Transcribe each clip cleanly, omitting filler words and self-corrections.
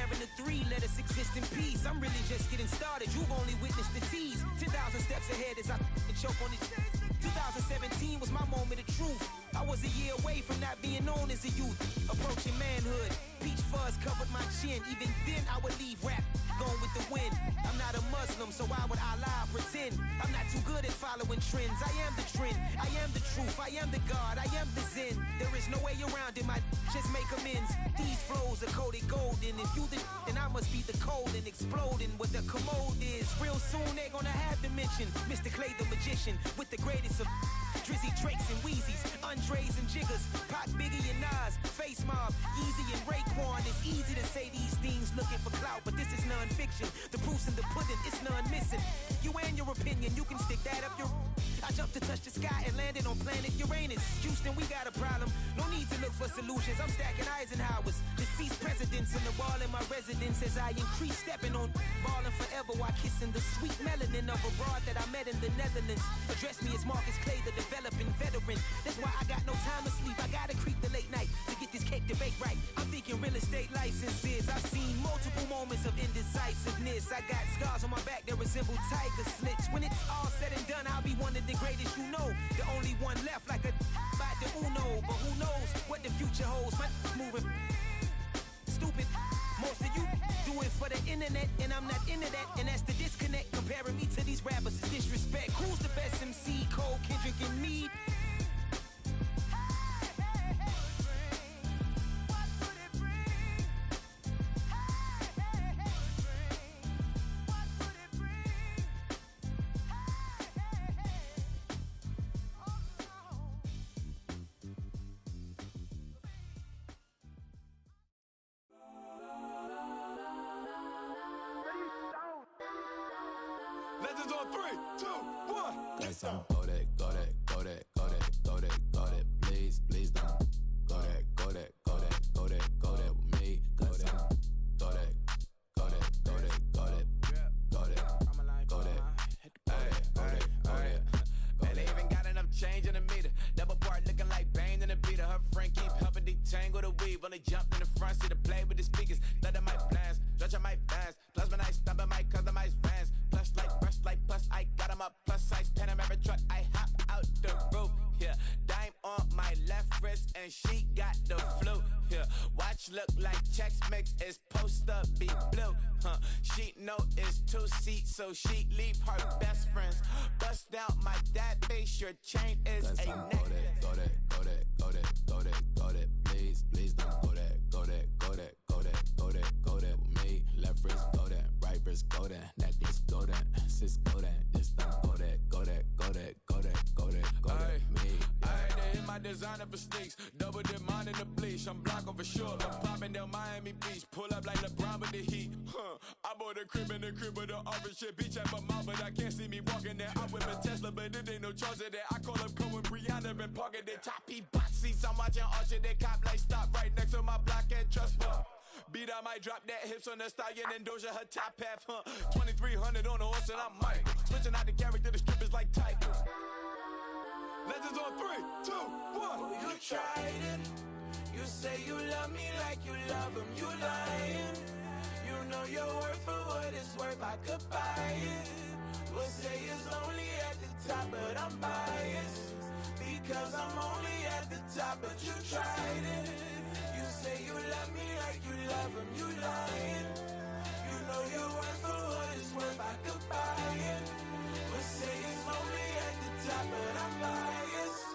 sharing the three, let us exist in peace. I'm really just getting started, you've only witnessed the tease. 10,000 steps ahead as I choke on it. 2017 was my moment of truth. I was a year away from not being known as a youth. Approaching manhood, peach fuzz covered my chin. Even then I would leave rap, going with the wind. I'm not a Muslim, so why would I lie or pretend? I'm not too good at following trends. I am the trend, I am the truth, I am the God, I am the Zen. There is no way around it, my just make amends. These flows are coated golden. If you the then I must be the cold and exploding what the commode is. Real soon they're gonna have to mention Mr. Clay the magician with the greatest of Drizzy, Drakes, and Wheezies, Andres and Jiggers, Pac, Biggie, and Nas, Face Mob, Yeezy, and Raekwon. It's easy to say these things looking for clout, but this is non-fiction. The proof's in the pudding, it's none missing. You and your opinion, you can stick that up your... I jumped to touch the sky and landed on planet Uranus. Houston, we got a problem. No need to look for solutions. I'm stacking Eisenhowers. Deceased presidents in the wall in my residence as I increase stepping on balling forever while kissing the sweet melanin of a broad that I met in the Netherlands. Address me as Marcus Clay, the developing veteran. That's why I got no time to sleep. I gotta creep the late night to get this cake debate right. I'm thinking real estate licenses. I've seen multiple moments of indecisiveness. I got scars on my back that resemble tiger slits. When it's all said and done, I'll be one of the greatest you know. The only one left like a by the Uno. But who knows what the future holds? My moving stupid. Most of you do it for the internet, and I'm not into that. And that's the disconnect. Comparing me to these rappers is disrespect. Who's the best MC? Cole, Kendrick, and me? Legends on 3, 2, 1. Got some go that, go that, go that, go that, go that, go that. Please, please don't go that, go that, go that, go that, go that with me. Got some go that, go that, go that, go that, go that, go that, go that. And they even got enough change in the meter. Double part looking like Bane in the beater. Her friend keep helping detangle the weave. Only jumped in the front seat to play with the speakers. Let them mic blast, stretch my bands. Plus when I stop at my customized fans. Plus like brush like plus I got them up. Plus size Panamera truck. I hop out the roof. Yeah, dime on my left wrist and she got the flu. Yeah, watch look like Chex Mix is post up be blue. She know it's 2 seats, so she leave her best friends. Bust down my dad face. Your chain is Got a some necklace. go that, go that, go that, go that, go that. Please, please don't go that, go that, go that, go that, go that, go that with me. Left wrist go that, right wrist go that, necklace go that, sis go that. Just don't go that, go that, go that, go that, go that, go that with me. I had to hit my designer for sneaks. Double dip mine in the bleach. I'm blocking for sure. I'm popping down Miami Beach. Pull up like LeBron with the heat. I bought a crib in the crib with the orange shit. Beach at my mouth, but I can't see me walking there. I'm with a Tesla, but it ain't no charge of that. I call up Cohen, Brianna, and parking the top P box seats. I'm watching Archer, they cop like stop right next to my block and trust fund. Beat, I might drop that hips on the stallion and Doja her top half. 2300 on the horse and I'm Mike. Switching out the character, the strippers like Tigers. Legends on 3, 2, 1. Oh, you tried it. You say you love me like you love him. You lying. You know your worth for what it's worth. I could buy it. We'll say it's only at the top, but I'm biased because I'm only at the top. But you tried it. You say you love me like you love him. You lying. You know your worth for what it's worth. I could buy it. We'll say it's only at the top, but I'm biased.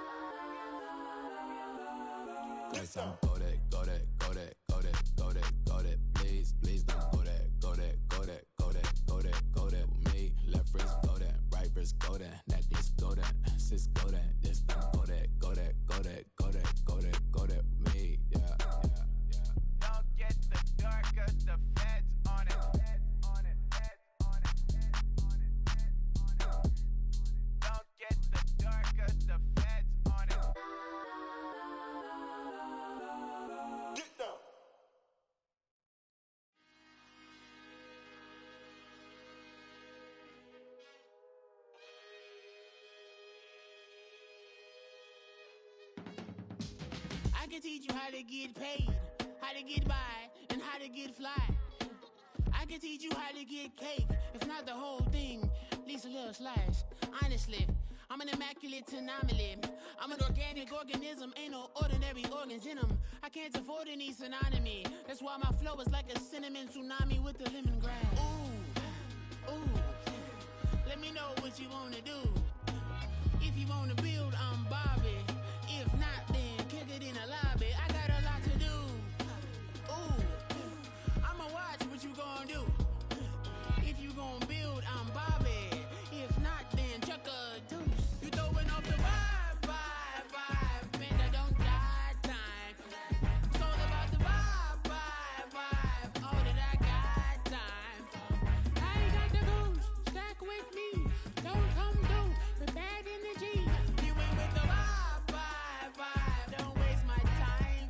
Got some go that, go that, go that, go that, go that, go that. Please, please don't go that, go that, go that, go that, go that, go that with me. Left wrist go that, right wrist go that, necklace go that, sis go that. Just don't go that, go that, go that, go that, go that, go that with me. Yeah, yeah, yeah. Don't get the dark, cause the feds on it. Don't get the dark, cause the feds on it. Get down. I can teach you how to get paid, how to get by, and how to get fly. can teach you how to get cake. If not the whole thing, at least a little slice. Honestly, I'm an immaculate anomaly. I'm an organic organism, ain't no ordinary organs in them. I can't afford any synonymy. That's why my flow is like a cinnamon tsunami with the lemongrass. Ooh, ooh. Let me know what you wanna do. If you wanna build, I'm Bobby. If not, then kick it in the lobby. I got a lot to do. Ooh, I'ma watch what you gonna do. If you gonna build, I'm Bobby. If not, then chuck a deuce. You throwing off the vibe, and I don't got time. It's all about the vibe, all that I got time. I ain't got the goose, stack with me. Don't come through with bad energy. You ain't with the vibe, don't waste my time.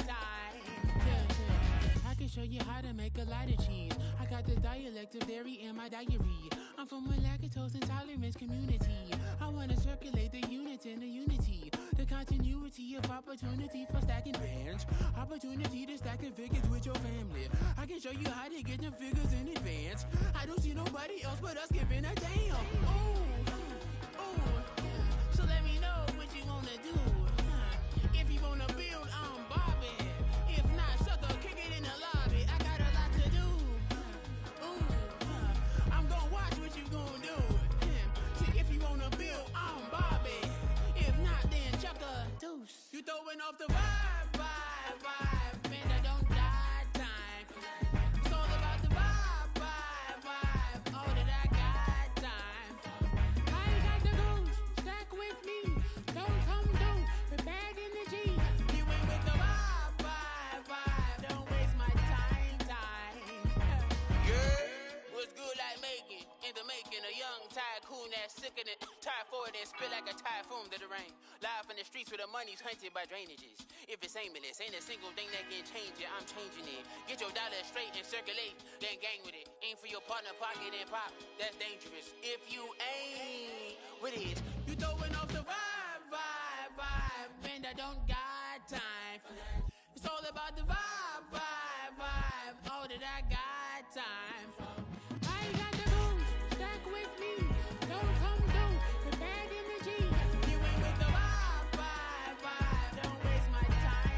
Yeah. I can show you how to make a lot of cheese. I got the dialect of dairy in my diary. I'm from a lactose intolerance community. I wanna circulate the units in the unity. The continuity of opportunity for stacking bands. Opportunity to stack the figures with your family. I can show you how to get the figures in advance. I don't see nobody else but us giving a damn. Ooh. So let me know what you wanna do. If you wanna build, I'm Bobby. If not, sucker, kick it in the lobby. I got a lot to do. Ooh, I'm gonna watch what you gonna do. See, if you wanna build, I'm Bobby. If not, then chuck a deuce. You throwing off the vibe, and I don't got time. It's all about the vibe, all that I got time. I ain't got the goose, stack with me. Don't come through with bad energy. You ain't with the vibe, don't waste my time. Yeah, what's good like making? In the making, a young tycoon that's sickening. Tire forward and spill like a typhoon to the rain. Live in the streets where the money's hunted by drainages. If it's aimless, ain't a single thing that can change it. I'm changing it. Get your dollar straight and circulate, then gang with it. Aim for your partner, pocket and pop. That's dangerous. If you ain't with it, you throwing off the vibe, and I don't got time. It's all about the vibe, all that I got time. I ain't got the goose, stack with me. Don't come through with bad energy. You ain't with the vibe, don't waste my time.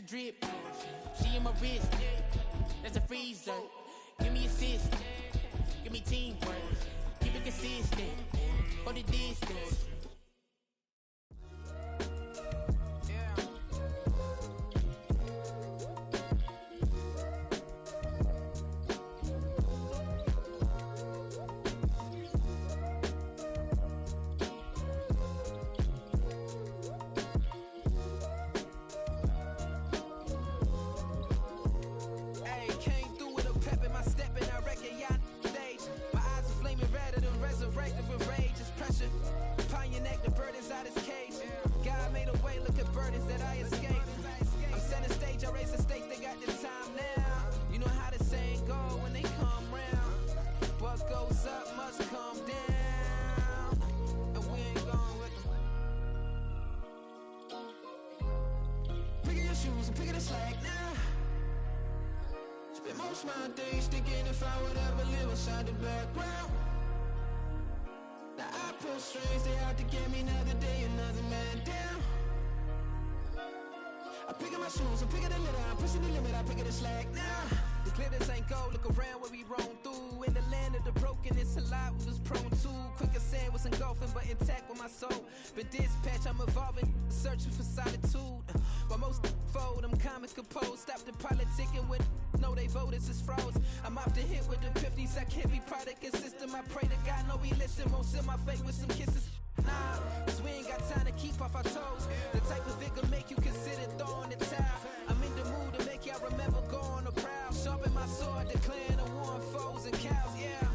Drip, she in my wrist, that's a freezer. Give me assist, give me teamwork, keep it consistent, for the distance. Hey, came through with a pep in my step and I reckon y'all stage. My eyes are flaming red. most my days thinking if I would ever live inside the background. Now I pull strings, they out to get me another day, another man down. I pick up my shoes, I'm picking the litter, I'm pushing the limit, I pick up the slack now. The glitters ain't gold, look around where we roam through. In the land of the broken, it's a lot we was prone to. Quicker sand was engulfing, but intact with my soul. Been dispatched, I'm evolving, searching for solitude. While most fold, I'm comic composed. Stop the politicking with no, they voters is froze. I'm off the hit with the 50s, I can't be product and system. I pray to God, no he listen, won't seal my fate with some kisses. Nah, cause we ain't got time to keep off our toes. The type of vigor make you consider throwing the towel. I'm in the mood to make y'all remember going to proud. Sharpen my sword, declaring the war on foes and cows, yeah.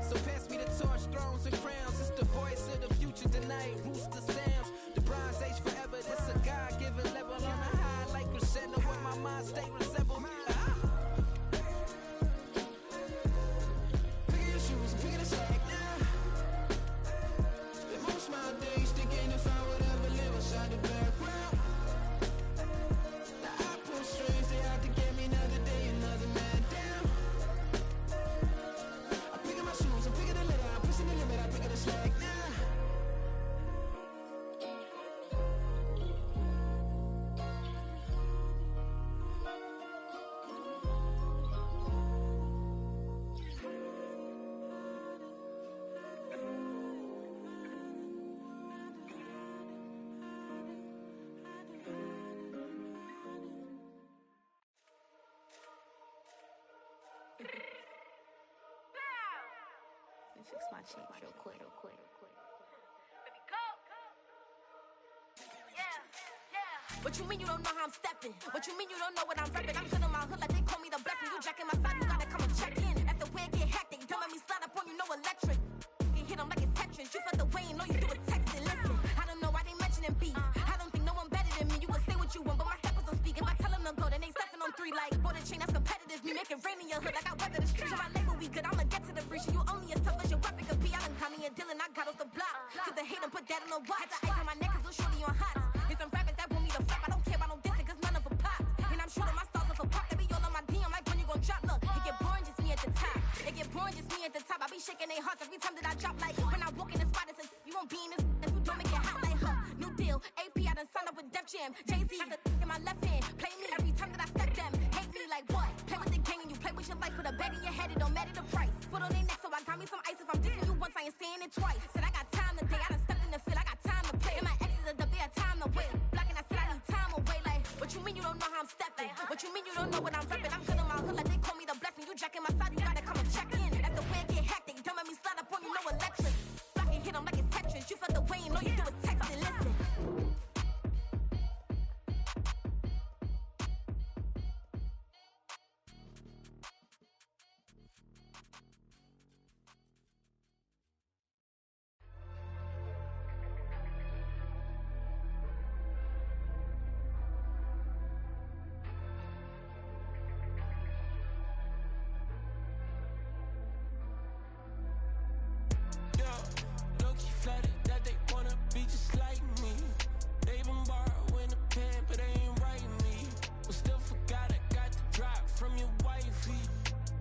So pass me the torch, thrones and crowns. It's the voice of the future tonight, rooster sounds. The Bronze Age forever, this a God-given level. On a high like crescendo when my mind stay resembled. Pick your shoes and pick the slack now. Spend most my days thinking if I would ever live inside the background. Now I pull strings, they out to get me another day, another man down. I pick up my shoes, I'm picking the litter, I'm pushing the limit, I pick up the slack now. Let me fix my cheek real quick. What you mean you don't know how I'm stepping? What you mean you don't know what I'm repping? I'm good in my hood like they call me the blessing. You jacking my side, you gotta come and check in. As the way get hectic, don't let me slide up on you, no electric. You hit them like it's Tetris. You felt the way and all you do is text it. Listen, I don't know why they mentioning beef. I don't think no one better than me. You can say what you want, but my steppers don't speak. If I tell them to go, then they stepping on 3 like border chain. That's competitive. Me making rain in your hood like I weather the street. So my label we good, I'ma get to the breach. You only as tough as your weapon could be. I done caught me a deal and I got off the block. To the hate and put that on the watch. Had the ice on my neck cause little shorty on hot. There's some rappers that want me to flop. I don't care about no dissing cause none of them pop. And I'm shooting my stars off a pop. They be all on my DM like when you gon' drop. Look, it get boring just me at the top. It get boring just me at the top. I be shaking their hearts every time that I drop. Like when I walk in the spot it says you won't be in this if you don't make it hot like huh. New deal, AP I done signed up with Def Jam. Jay-Z got the in my left hand. Play me every time that I step them. Hate me like what? Play with the gang and you play with your life. Put a bag in your head, it don't matter the price. Foot on their neck so I got me some ice. If I'm dissing you once I ain't saying it twice. Said I got time today, I done stepped in the field, I got time to play. And my exes are the bare time to wait. Blocking, I said I need time away. Like, what you mean you don't know how I'm stepping? What you mean you don't know what I'm repping? I'm good in my hood like they call me the blessing. You jacking my side, you gotta come and check in. As the way get hectic, don't let me slide up on you, no electric. Blocking, hit them like it's Tetris. You felt the way and all you do is text it. Listen. Low-key flattered that they wanna be just like me. They been borrowing a pen, but they ain't writing me. But still forgot I got the drop from your wifey.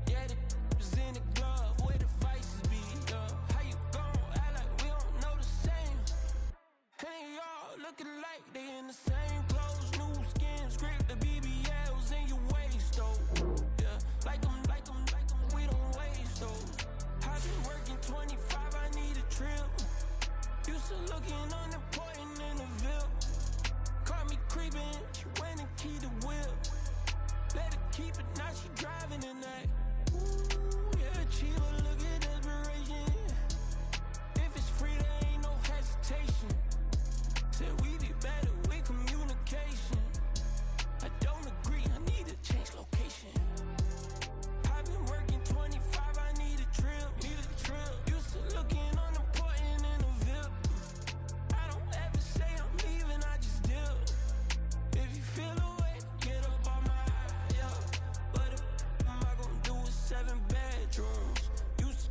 Yeah, the was in the glove, where the vices be. How you gon' act like we don't know the same? Hey, y'all looking like they in the same clothes, new skin, script, the BBLs in your waist, though. Yeah, like them, we don't waste, though. I've been working 25, I need a trip. Used to looking unimportant in the Ville. Caught me creeping, she went and keyed the wheel. Let her keep it, now she driving in that. Ooh, yeah, Chiva, look at desperation. If it's free, there ain't no hesitation. Said we be better with communication. I don't agree, I need to change location. I've been working 25, I need a trip. Used to looking unimportant in the VIP. I don't ever say I'm leaving, I just dip. If you feel away, get up on my yeah. What am I gonna do with 7 bedrooms? Used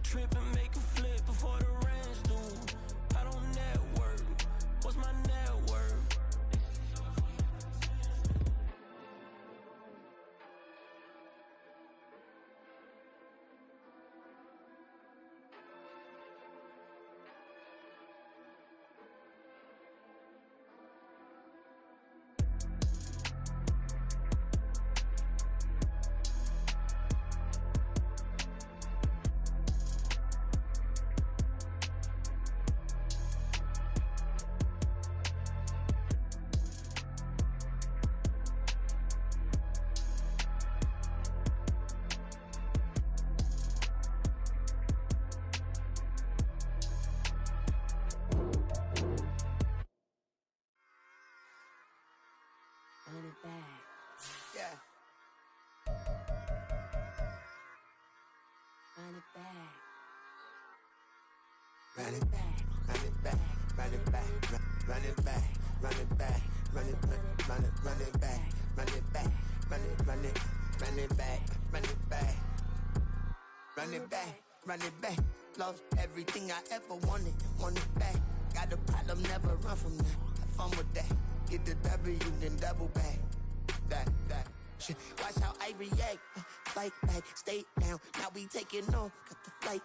run it back, run it back, run it back, run it back, run it back, run it back, run it back, run it back, run it back, run it back, run it back, run it back. Lost everything I ever wanted it back. Got a problem, never run from that. Have fun with that. Get the W, then double back. That shit. Watch how I react. Fight back, stay down. Now we taking off. Got the flight.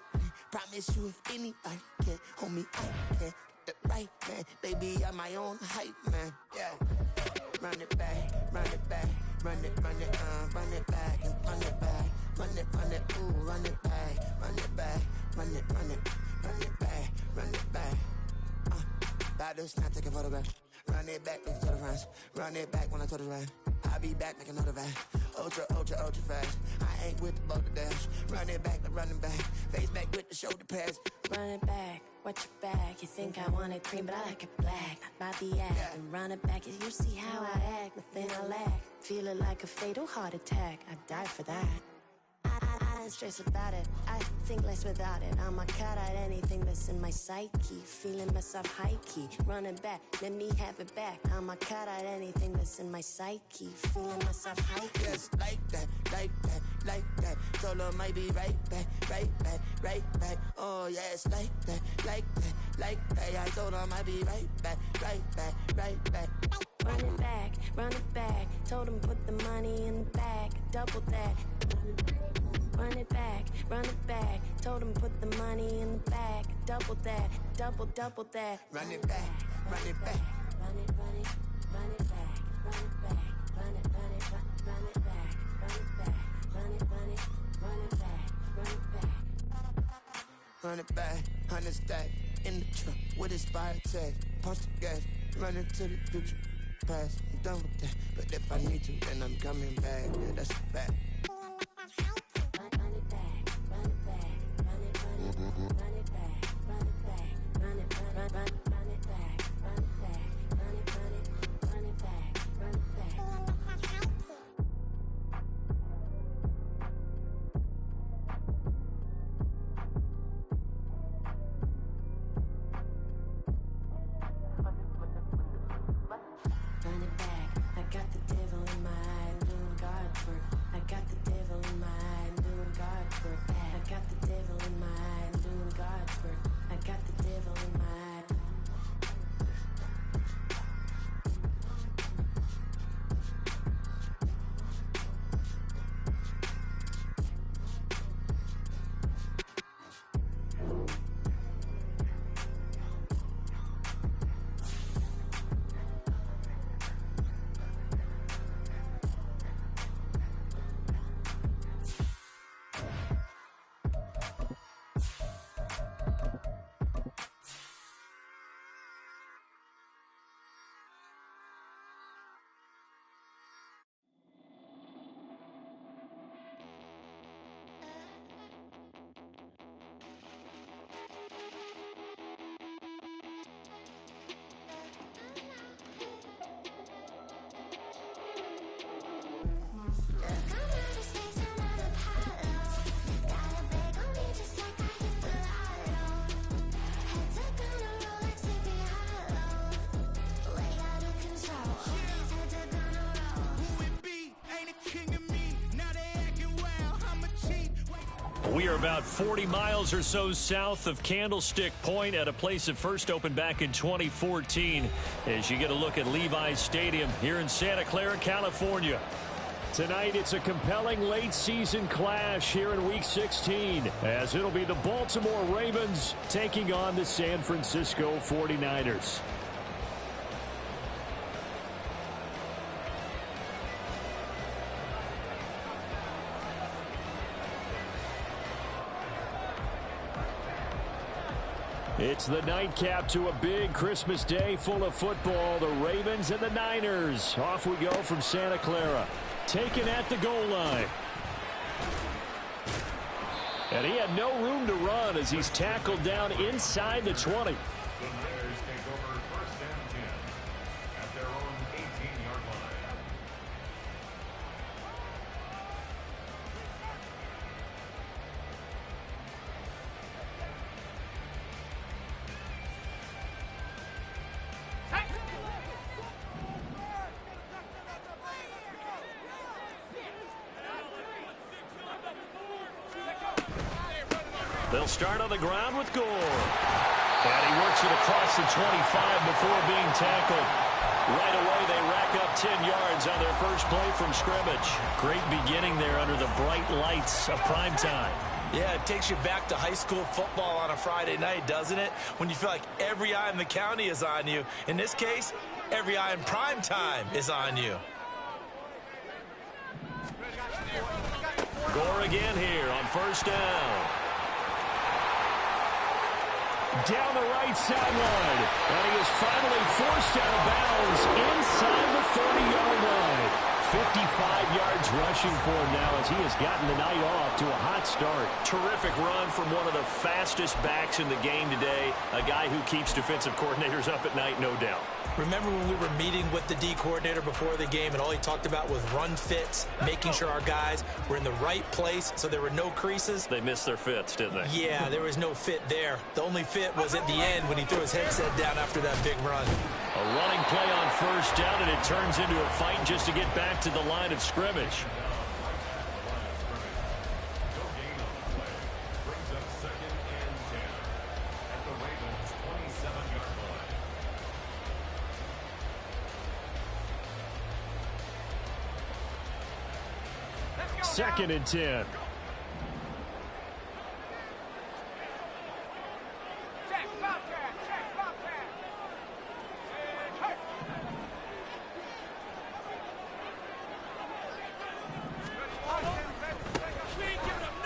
Promise you, if anybody can hold me, I can. Get the right man, baby, I'm my own hype man. Yeah. Run it back, run it back, run it back, and run it back, run it, ooh, run it back, run it back, run it back, run it back. About to snap, take a photograph. Run it back, make it to the friends. Run it back when I told the ride. I'll be back, make another back. Ultra fast. I ain't with the boat to dash. Run it back, running back. Face back with the shoulder pads. Run it back, watch your back. You think I want it cream, but I like it black. Not by the act. And run it back, you see how I act. Nothing I lack. Feel it like a fatal heart attack. I'd die for that. I don't stress about it. I think less without it. I'ma cut out anything that's in my psyche. Feeling myself high key. Running back, let me have it back. I'ma cut out anything that's in my psyche. Feeling myself high key. Yes, like that, like that, like that. Told her might be right back, right back, right back. Oh yes, like that, like that, like that. I told her might be right back, right back, right back. Run it back, run it back. Told him put the money in the bag. Double that. Run it back, run it back. Told him put the money in the bag. Double that, double that. Run it back, run it back. Run it, run it, run it back. Run it back, run it, run it, run it back. Run it back, run it, run it, run it back. Run it back. Run it back, 100 stack. In the truck with his fire tag. Punch the gas, running to the future. Past, I'm done with that. But if I need to, then I'm coming back. Yeah, that's a fact. We are about 40 miles or so south of Candlestick Point at a place that first opened back in 2014 as you get a look at Levi's Stadium here in Santa Clara, California. Tonight, it's a compelling late-season clash here in Week 16 as it'll be the Baltimore Ravens taking on the San Francisco 49ers. It's the nightcap to a big Christmas day full of football. The Ravens and the Niners. Off we go from Santa Clara. Taken at the goal line. And he had no room to run as he's tackled down inside the 20. The Bears take over first and 10 at their own 18-yard line. They'll start on the ground with Gore. And he works it across the 25 before being tackled. Right away, they rack up 10 yards on their first play from scrimmage. Great beginning there under the bright lights of primetime. Yeah, it takes you back to high school football on a Friday night, doesn't it? When you feel like every eye in the county is on you. In this case, every eye in primetime is on you. Gore again here on first down. Down the right sideline. And he is finally forced out of bounds inside the 30-yard line. 55 yards rushing for him now as he has gotten the night off to a hot start. Terrific run from one of the fastest backs in the game today. A guy who keeps defensive coordinators up at night, no doubt. Remember when we were meeting with the D coordinator before the game and all he talked about was run fits, making sure our guys were in the right place so there were no creases? They missed their fits, didn't they? Yeah, there was no fit there. The only fit was at the end when he threw his headset down after that big run. A running play on first down, and it turns into a fight just to get back to the line of scrimmage. Second and 10.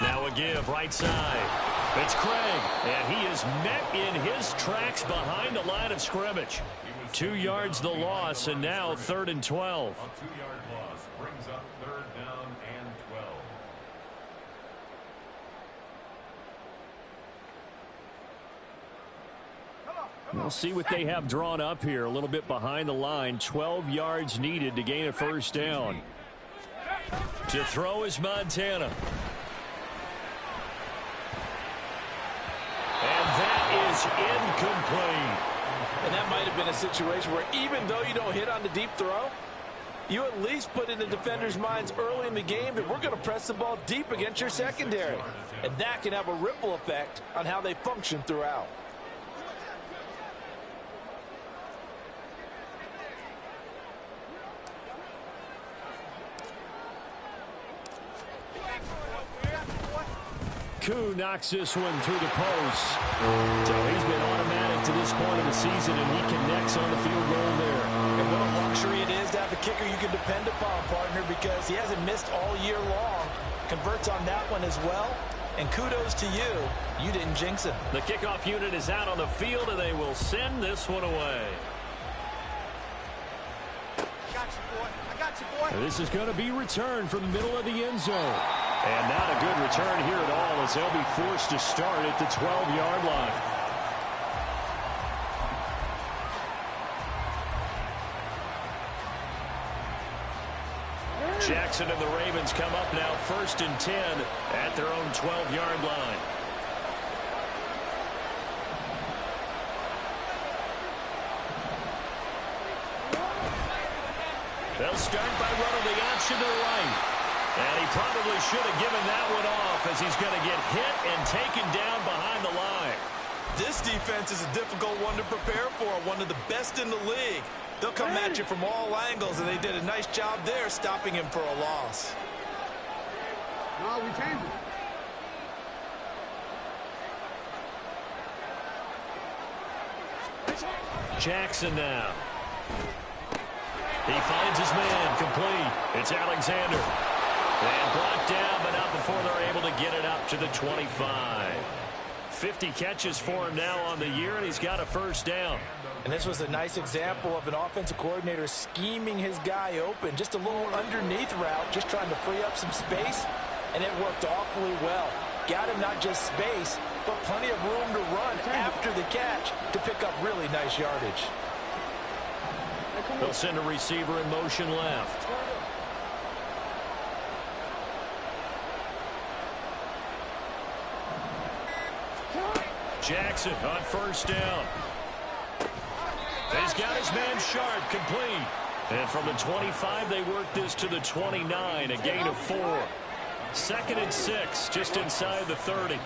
Now a give right side. It's Craig, and he is met in his tracks behind the line of scrimmage. 2 yards the loss, and now 3rd and 12. A 2-yard loss brings up 3rd down and 12. We'll see what they have drawn up here. A little bit behind the line. 12 yards needed to gain a first down. To throw is Montana. And that is incomplete. And that might have been a situation where even though you don't hit on the deep throw, you at least put in the defender's minds early in the game that we're going to press the ball deep against your secondary. And that can have a ripple effect on how they function throughout. Koo knocks this one through the post. So he's been automatic to this point of the season, and he connects on the field goal there. And what a luxury it is to have a kicker you can depend upon, partner, because he hasn't missed all year long. Converts on that one as well. And kudos to you. You didn't jinx it. The kickoff unit is out on the field, and they will send this one away. This is going to be returned from the middle of the end zone. And not a good return here at all as they'll be forced to start at the 12-yard line. Jackson and the Ravens come up now 1st and 10 at their own 12-yard line. They'll start by running the option to the right. And he probably should have given that one off as he's going to get hit and taken down behind the line. This defense is a difficult one to prepare for, one of the best in the league. They'll come at you from all angles, and they did a nice job there stopping him for a loss. No, we changed it. Jackson now. He finds his man, complete. It's Alexander. And brought down, but not before they're able to get it up to the 25. 50 catches for him now on the year, and he's got a first down. And this was a nice example of an offensive coordinator scheming his guy open. Just a little underneath route, just trying to free up some space, and it worked awfully well. Got him not just space, but plenty of room to run after the catch to pick up really nice yardage. They'll send a receiver in motion left. Jackson on first down. He's got his man Sharp, complete. And from the 25, they work this to the 29, a gain of 4. 2nd and 6, just inside the 30.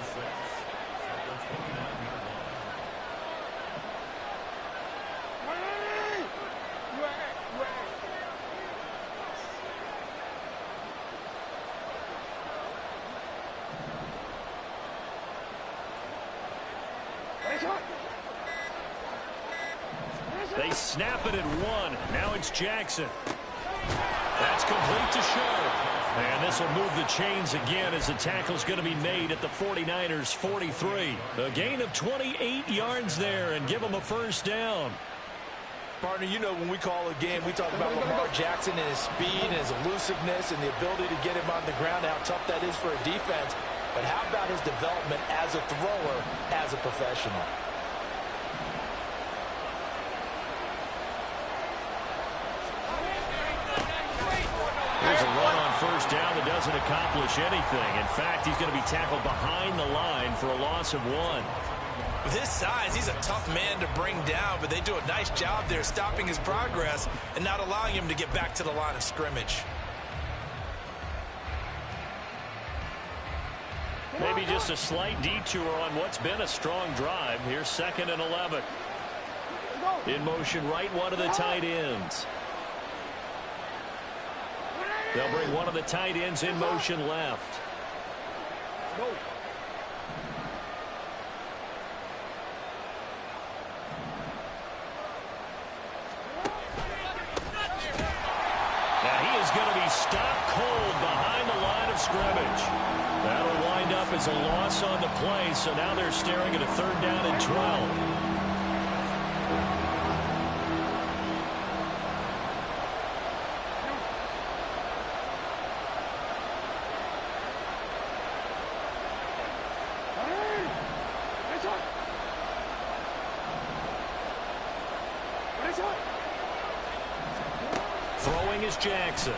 They snap it at 1. Now it's Jackson. That's complete to Show. And this will move the chains again as the tackle's going to be made at the 49ers 43. A gain of 28 yards there and give them a first down. Partner, you know when we call a game, we talk about Lamar Jackson and his speed and his elusiveness and the ability to get him on the ground, how tough that is for a defense. But how about his development as a thrower, as a professional? Here's a run on first down that doesn't accomplish anything. In fact, he's going to be tackled behind the line for a loss of 1. With his size, he's a tough man to bring down, but they do a nice job there stopping his progress and not allowing him to get back to the line of scrimmage. Maybe just a slight detour on what's been a strong drive. Here's 2nd and 11. In motion right, one of the tight ends. They'll bring one of the tight ends in motion left. Now he is going to be stopped cold behind the line of scrimmage. That'll wind up as a loss on the play, so now they're staring at a 3rd down and 12. Throwing is Jackson.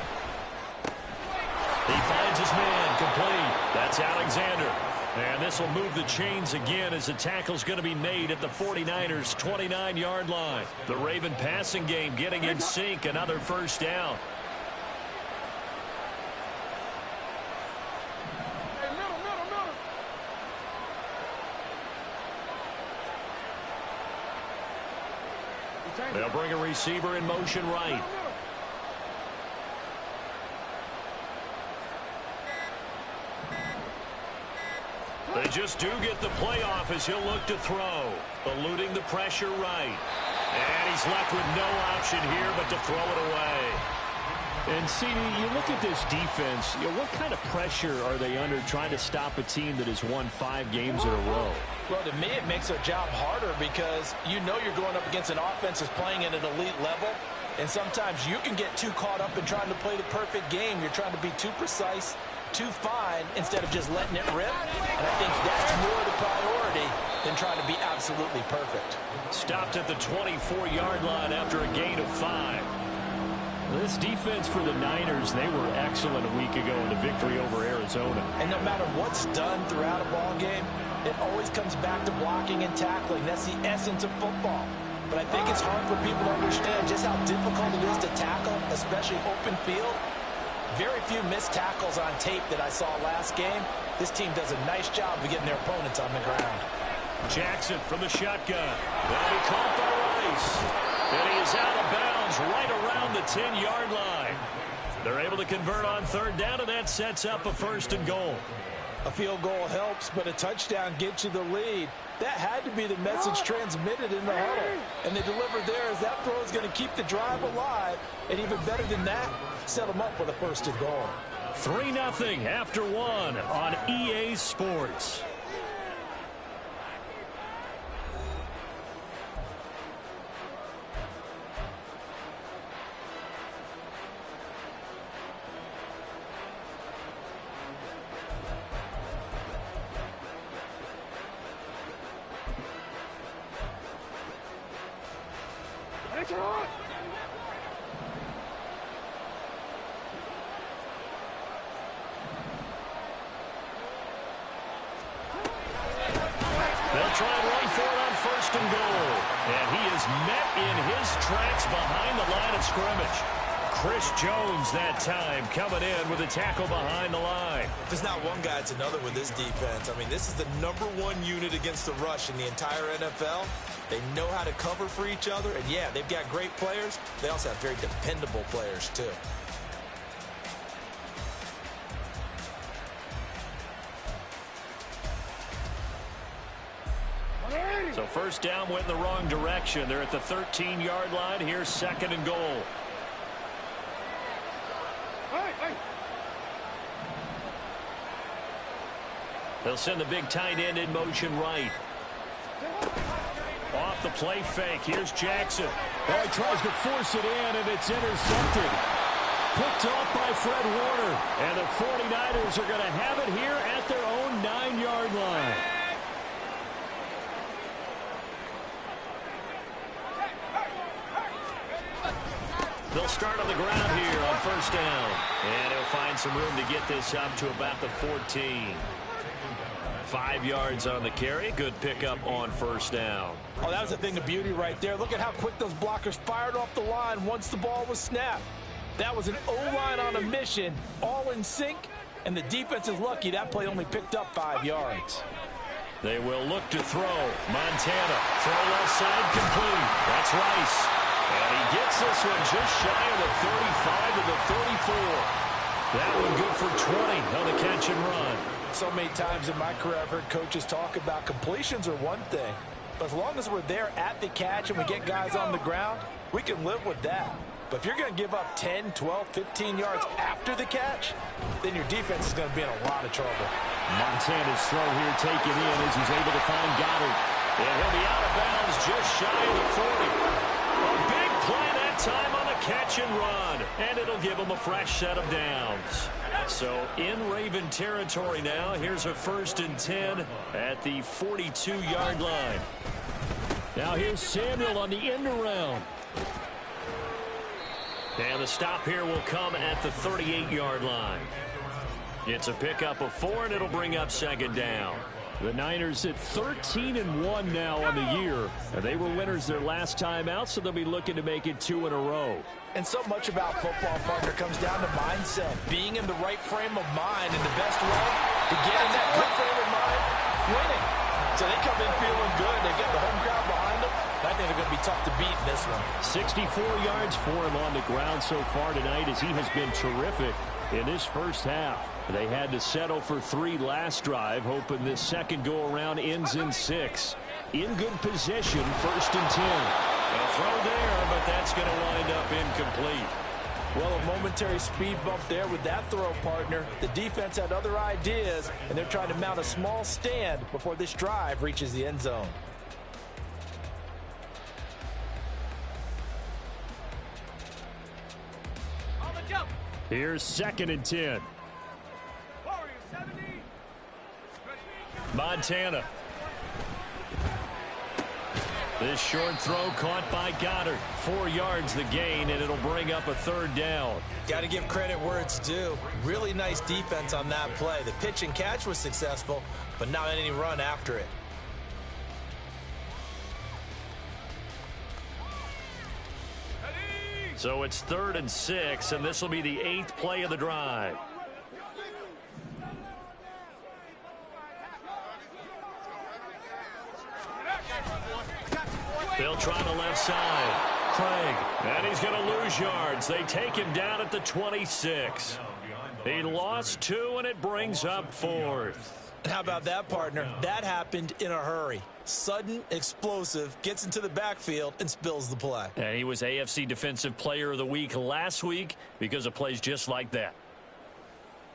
He finds his man complete. That's Alexander. And this will move the chains again as the tackle's going to be made at the 49ers 29-yard line. The Raven passing game getting in sync. Another first down. They'll bring a receiver in motion right. They just do get the playoff as he'll look to throw. Eluding the pressure right. And he's left with no option here but to throw it away. And, CD, you look at this defense, what kind of pressure are they under trying to stop a team that has won 5 games in a row? Well, to me, it makes their job harder because you know you're going up against an offense that's playing at an elite level. And sometimes you can get too caught up in trying to play the perfect game. You're trying to be too precise, too fine, instead of just letting it rip. And I think that's more the priority than trying to be absolutely perfect. Stopped at the 24-yard line after a gain of 5. This defense for the Niners, they were excellent a week ago in the victory over Arizona. And no matter what's done throughout a ball game, it always comes back to blocking and tackling. That's the essence of football. But I think it's hard for people to understand just how difficult it is to tackle, especially open field. Very few missed tackles on tape that I saw last game. This team does a nice job of getting their opponents on the ground. Jackson from the shotgun. That'll be caught by Rice. And he is out of bounds right around the 10-yard line. They're able to convert on 3rd down, and that sets up a 1st and goal. A field goal helps, but a touchdown gets you the lead. That had to be the message transmitted in the huddle. And they delivered there as that throw is going to keep the drive alive. And even better than that, set them up with a 1st and goal. 3-0 after 1 on EA Sports. They'll try and run for it on 1st and goal. And he is met in his tracks behind the line of scrimmage. Chris Jones that time coming in with a tackle behind the line. If it's not one guy, it's another with this defense. I mean, this is the #1 unit against the rush in the entire NFL. They know how to cover for each other. And, yeah, they've got great players. They also have very dependable players, too. So First down went in the wrong direction. They're at the 13-yard line. Here's 2nd and goal. They'll send the big tight end in motion right. Off the play fake. Here's Jackson. Well, he tries to force it in, and it's intercepted. Picked off by Fred Warner. And the 49ers are going to have it here at their own 9-yard line. They'll start on the ground here on first down. And he'll find some room to get this up to about the 14. 5 yards on the carry. Good pickup on first down. Oh, that was a thing of beauty right there. Look at how quick those blockers fired off the line once the ball was snapped. That was an O-line on a mission, all in sync, and the defense is lucky that play only picked up 5 yards. They will look to throw. Montana, throw left side, complete. That's Rice. And he gets this one just shy of the 35 to the 34. That one good for 20 on the catch and run. So many times in my career I've heard coaches talk about completions are one thing. But as long as we're there at the catch and we get guys on the ground, we can live with that. But if you're going to give up 10, 12, 15 yards after the catch, then your defense is going to be in a lot of trouble. Montana's throw here taken in as he's able to find Goddard. And he'll be out of bounds just shy of the 40. A big play that time on the catch and run. And it'll give him a fresh set of downs. So in Raven territory now. Here's a 1st and 10 at the 42-yard line. Now here's Samuel on the end around. And the stop here will come at the 38-yard line. It's a pickup of 4, and it'll bring up 2nd down. The Niners at 13-1 now on the year. And they were winners their last time out, so they'll be looking to make it 2 in a row. And so much about football, partner, comes down to mindset. Being in the right frame of mind, and the best way to get in that good frame of mind, winning. So they come in feeling good. They get the home crowd behind them. I think they're going to be tough to beat in this one. 64 yards for him on the ground so far tonight as he has been terrific in this first half. They had to settle for 3 last drive, hoping this second go-around ends in 6. In good position, 1st and 10. A throw there, but that's going to wind up incomplete. Well, a momentary speed bump there with that throw, partner. The defense had other ideas, and they're trying to mount a small stand before this drive reaches the end zone. Here's 2nd and 10. Montana. This short throw caught by Goddard. 4 yards the gain, and it'll bring up a 3rd down. Got to give credit where it's due. Really nice defense on that play. The pitch and catch was successful, but not any run after it. So it's 3rd and 6, and this will be the 8th play of the drive. They'll try the left side. Craig. And he's going to lose yards. They take him down at the 26. He lost 2, and it brings up 4th. And how about that, partner? That happened in a hurry. Sudden, explosive, gets into the backfield, and spills the play. And he was AFC Defensive Player of the Week last week because of plays just like that.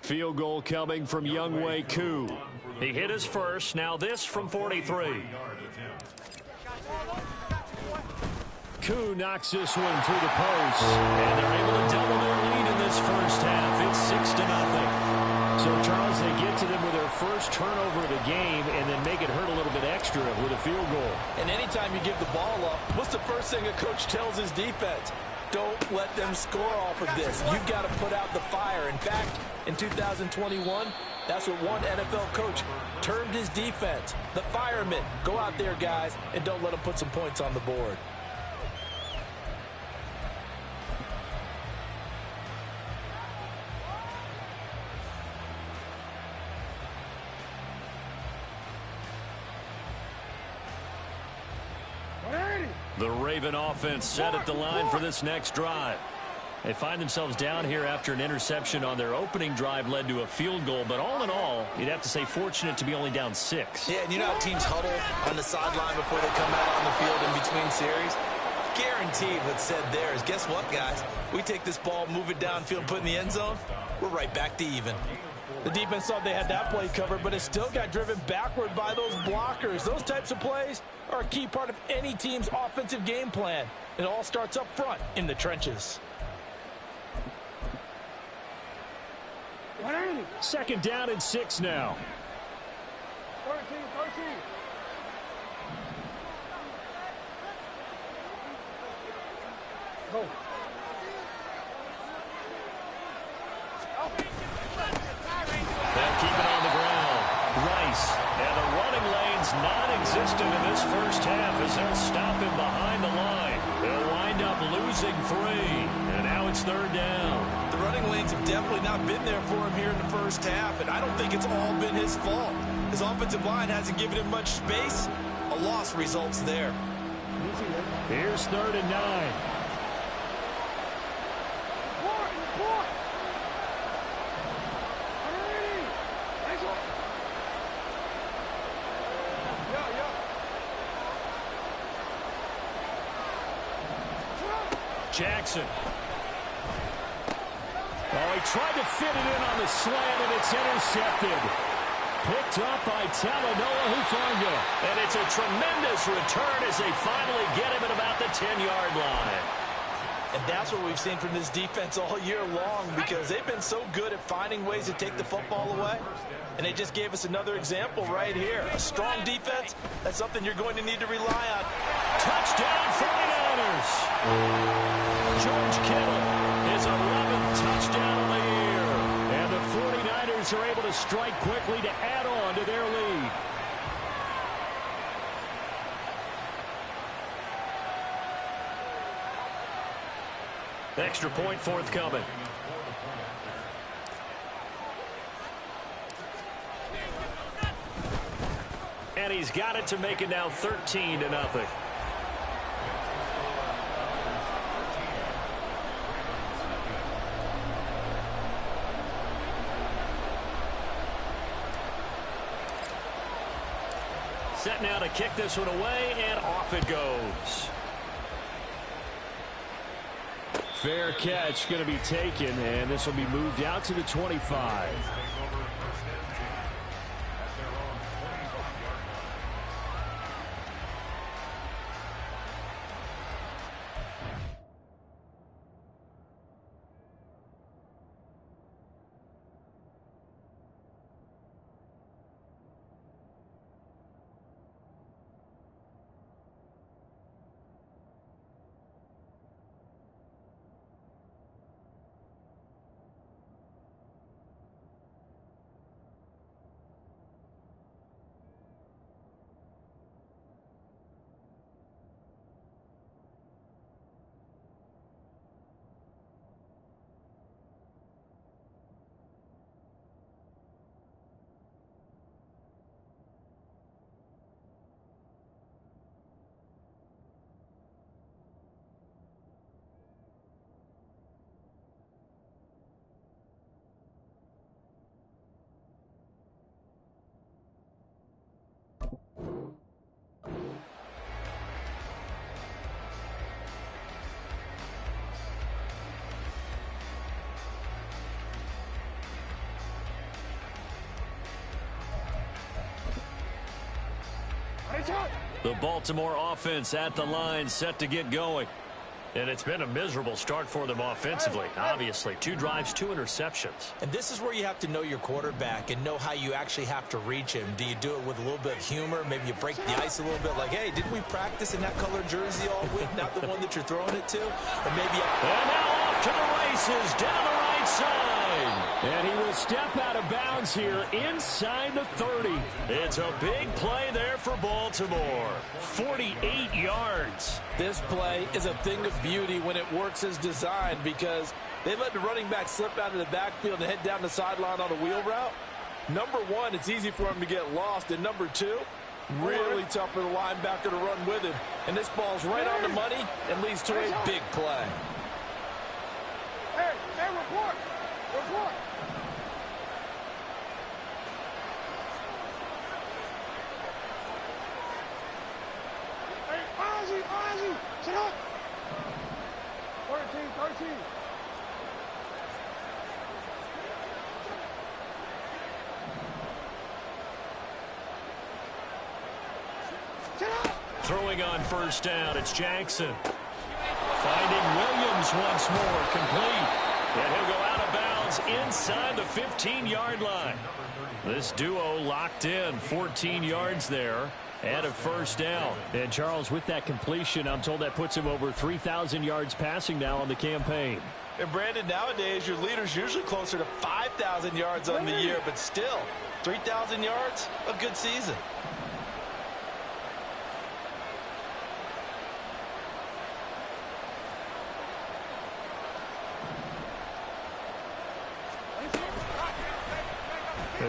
Field goal coming from Younghoe Koo. He hit his first. Now this from 43. Koo knocks this one through the post. And they're able to double their lead in this first half. It's 6-0. So, Charles, they get to them with their first turnover of the game and then make it hurt a little bit extra with a field goal. And anytime you give the ball up, what's the first thing a coach tells his defense? Don't let them score off of this. You've got to put out the fire. In fact, in 2021, that's what one NFL coach termed his defense. The firemen. Go out there, guys, and don't let them put some points on the board. The Raven offense set at the line for this next drive. They find themselves down here after an interception on their opening drive led to a field goal. But all in all, you'd have to say fortunate to be only down 6. Yeah, and you know how teams huddle on the sideline before they come out on the field in between series? Guaranteed what's said there is, guess what, guys? We take this ball, move it downfield, put it in the end zone, we're right back to even. The defense thought they had that play covered, but it still got driven backward by those blockers. Those types of plays are a key part of any team's offensive game plan. It all starts up front in the trenches. 2nd down and 6 now. 13. Go. They'll keep it on the ground. Rice. And the running lane's non-existent in this first half as they'll stop him behind the line. They'll wind up losing 3. And now it's 3rd down. The running lanes have definitely not been there for him here in the first half, and I don't think it's all been his fault. His offensive line hasn't given him much space. A loss results there. Here's 3rd and 9. Jackson. Oh, he tried to fit it in on the slant, and it's intercepted. Picked up by Talanoa Hufanga. And it's a tremendous return as they finally get him at about the 10-yard line. And that's what we've seen from this defense all year long, because they've been so good at finding ways to take the football away. And they just gave us another example right here. A strong defense, that's something you're going to need to rely on. Touchdown 49ers. George Kittle, his 11th touchdown of the year. And the 49ers are able to strike quickly to add on to their lead. Extra point forthcoming. And he's got it to make it now 13-0. Set now to kick this one away, and off it goes. Fair catch going to be taken, and this will be moved out to the 25. The Baltimore offense at the line, set to get going. And it's been a miserable start for them offensively, obviously. 2 drives, 2 interceptions. And this is where you have to know your quarterback and know how you actually have to reach him. Do you do it with a little bit of humor? Maybe you break the ice a little bit, like, hey, didn't we practice in that color jersey all week? Not the one that you're throwing it to? Or maybe... And now off to the races, down the right side. And he will step out of bounds here inside the 30. It's a big play there for Baltimore. 48 yards. This play is a thing of beauty when it works as designed, because they let the running back slip out of the backfield and head down the sideline on a wheel route. Number one, it's easy for him to get lost. And number two, really tough for the linebacker to run with him. And this ball's right on the money and leads to a big play. report. Report. Hey, Ozzy, sit up. 13. Throwing on first down, it's Jackson. Finding Williams once more, complete. And he'll go out of bounds inside the 15-yard line. This duo locked in, 14 yards there, and a first down. And Charles, with that completion, I'm told that puts him over 3,000 yards passing now on the campaign. And Brandon, nowadays your leader's usually closer to 5,000 yards on the year, but still, 3,000 yards, a good season.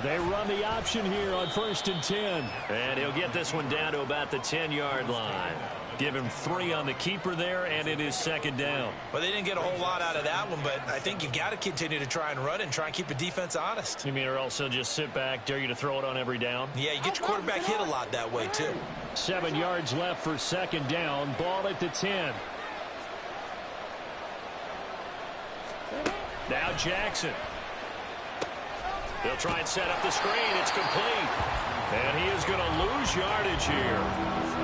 They run the option here on 1st and 10. And he'll get this one down to about the 10-yard line. Give him 3 on the keeper there, and it is second down. Well, they didn't get a whole lot out of that one, but I think you've got to continue to try and run and try and keep the defense honest. You mean, or else they'll just sit back, dare you to throw it on every down? Yeah, you get your quarterback hit a lot that way, too. 7 yards left for second down. Ball at the 10. Now Jackson. They'll try and set up the screen. It's complete. And he is going to lose yardage here.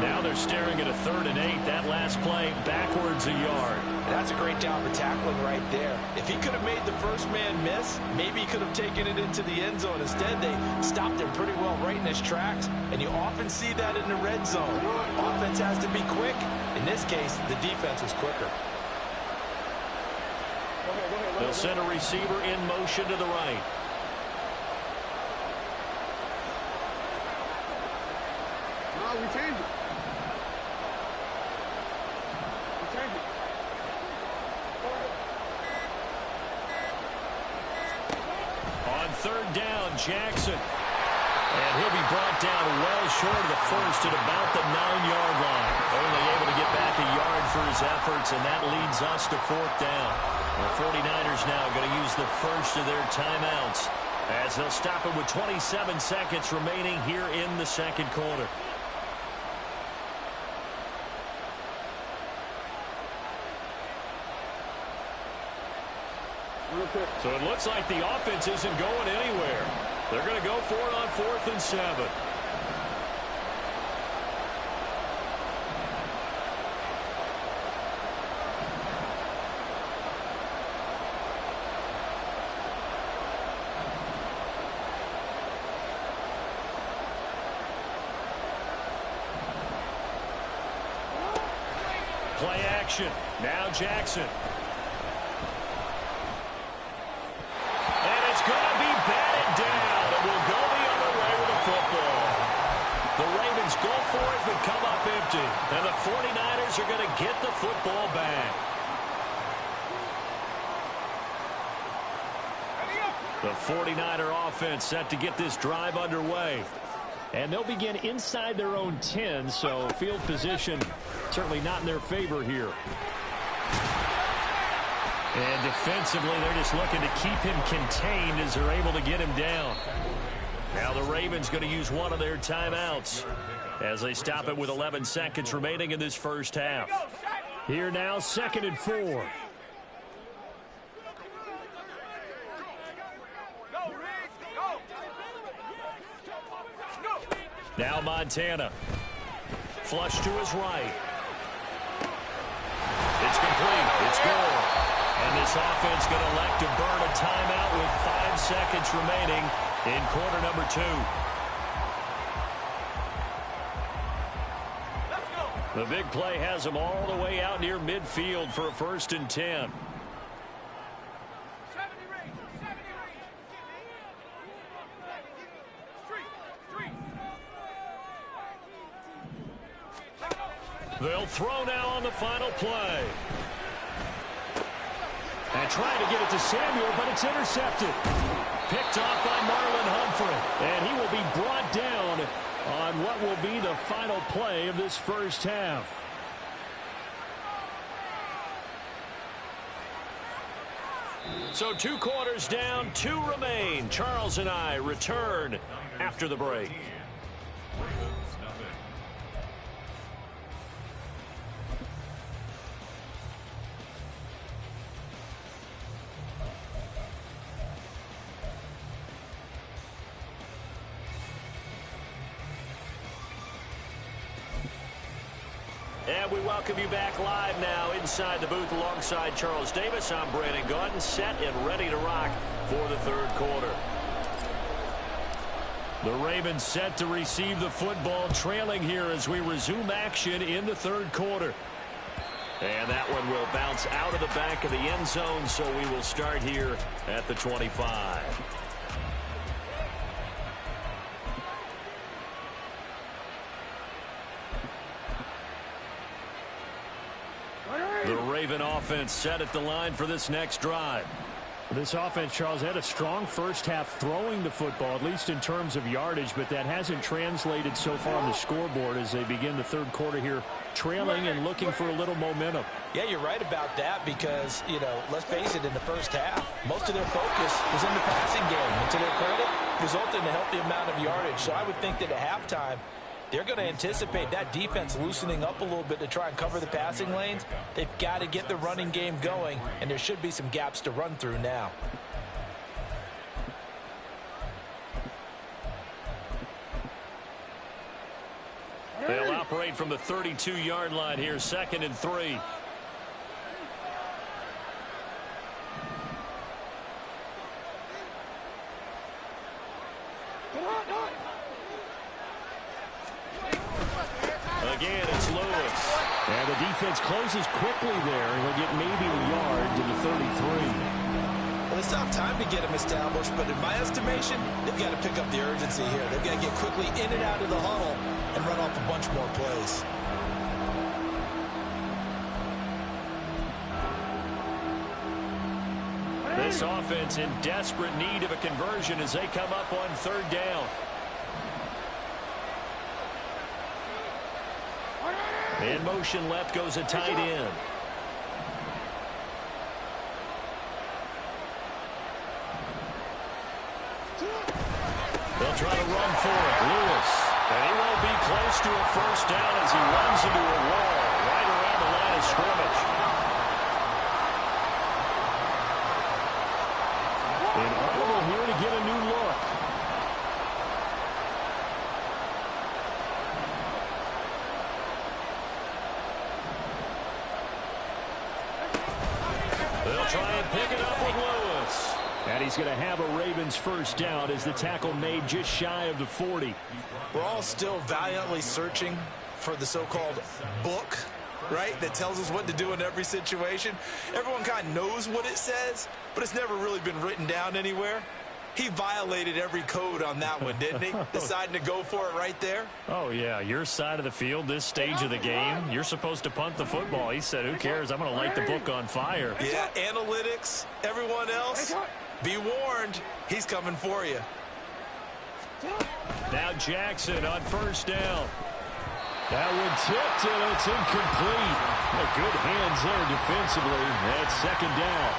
Now they're staring at a 3rd and 8. That last play backwards a yard. That's a great job of tackling right there. If he could have made the first man miss, maybe he could have taken it into the end zone. Instead, they stopped him pretty well right in his tracks. And you often see that in the red zone. Offense has to be quick. In this case, the defense was quicker. They'll send a receiver in motion to the right. We change it. On 3rd down, Jackson. And he'll be brought down well short of the first at about the 9-yard line. Only able to get back a yard for his efforts, and that leads us to 4th down. The 49ers now going to use the first of their timeouts as they'll stop it with 27 seconds remaining here in the second quarter. So it looks like the offense isn't going anywhere. They're going to go for it on 4th and 7. Play action. Now Jackson. Going to be batted down, and will go the other way with the football. The Ravens go for it, but come up empty. And the 49ers are going to get the football back. The 49er offense set to get this drive underway. And they'll begin inside their own 10, so field position certainly not in their favor here. And defensively, they're just looking to keep him contained as they're able to get him down. Now the Ravens going to use one of their timeouts as they stop it with 11 seconds remaining in this first half. Here now, 2nd and 4. Now Montana. Flush to his right. It's complete. It's good. And this offense going to elect to burn a timeout with 5 seconds remaining in quarter number 2. The big play has them all the way out near midfield for a 1st and 10. They'll throw now on the final play. And trying to get it to Samuel, but it's intercepted. Picked off by Marlon Humphrey. And he will be brought down on what will be the final play of this first half. So 2 quarters down, 2 remain. Charles and I return after the break. And we welcome you back live now inside the booth alongside Charles Davis. I'm Brandon Gaudin, set and ready to rock for the 3rd quarter. The Ravens set to receive the football, trailing here as we resume action in the 3rd quarter. And that one will bounce out of the back of the end zone, so we will start here at the 25. The Raven offense set at the line for this next drive. This offense, Charles, had a strong first half throwing the football, at least in terms of yardage, but that hasn't translated so far on the scoreboard as they begin the 3rd quarter here, trailing and looking for a little momentum. Yeah, you're right about that because, let's face it, in the first half, most of their focus was in the passing game. And to their credit, resulted in a healthy amount of yardage. So I would think that at halftime, they're going to anticipate that defense loosening up a little bit to try and cover the passing lanes. They've got to get the running game going, and there should be some gaps to run through now. They'll operate from the 32-yard line here, 2nd and 3. Again, it's Lewis. And the defense closes quickly there, and he'll get maybe a yard to the 33. Well, it's tough time to get him established, but in my estimation, they've got to pick up the urgency here. They've got to get quickly in and out of the huddle and run off a bunch more plays. This offense in desperate need of a conversion as they come up on 3rd down. In motion left goes a tight end. They'll try to run for it. Lewis. And he won't be close to a first down as he runs into a wall right around the line of scrimmage. And Audible here to get a new look. They'll try and pick it up with Lewis. And he's going to have a Ravens first down as the tackle made just shy of the 40. We're all still valiantly searching for the so-called book, right, that tells us what to do in every situation. Everyone kind of knows what it says, but it's never really been written down anywhere. He violated every code on that one, didn't he? Deciding to go for it right there. Oh, yeah, your side of the field, this stage of the game, you're supposed to punt the football. He said, who cares? I'm going to light the book on fire. Yeah, analytics, everyone else, be warned, he's coming for you. Now Jackson on first down. That one tipped, and it's incomplete. Good hands there defensively. That's 2nd down.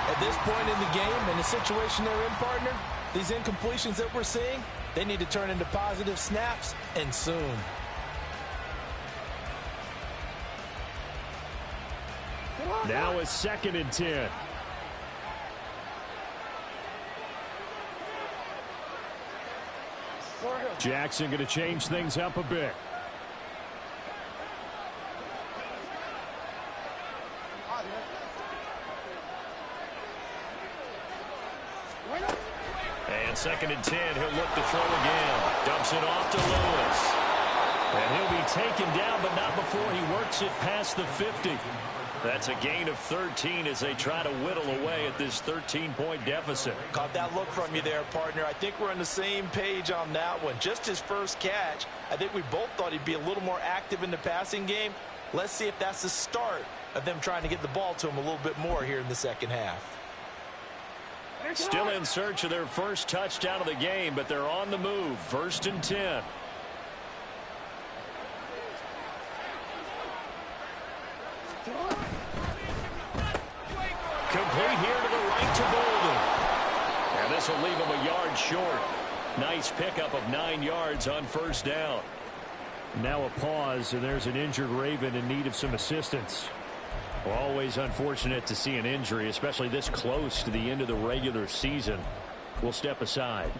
At this point in the game, in the situation they're in, partner, these incompletions that we're seeing, they need to turn into positive snaps, and soon. Now a 2nd and 10. Jackson going to change things up a bit. And 2nd and 10, he'll look to throw again. Dumps it off to Lewis. And he'll be taken down, but not before he works it past the 50. That's a gain of 13 as they try to whittle away at this 13-point deficit. Caught that look from you there, partner. I think we're on the same page on that one. Just his first catch, I think we both thought he'd be a little more active in the passing game. Let's see if that's the start of them trying to get the ball to him a little bit more here in the second half. Still in search of their first touchdown of the game, but they're on the move. 1st and 10. Complete here to the right to Bolden. And this will leave him a yard short. Nice pickup of 9 yards on first down. Now a pause, and there's an injured Raven in need of some assistance. Always unfortunate to see an injury, especially this close to the end of the regular season. We'll step aside.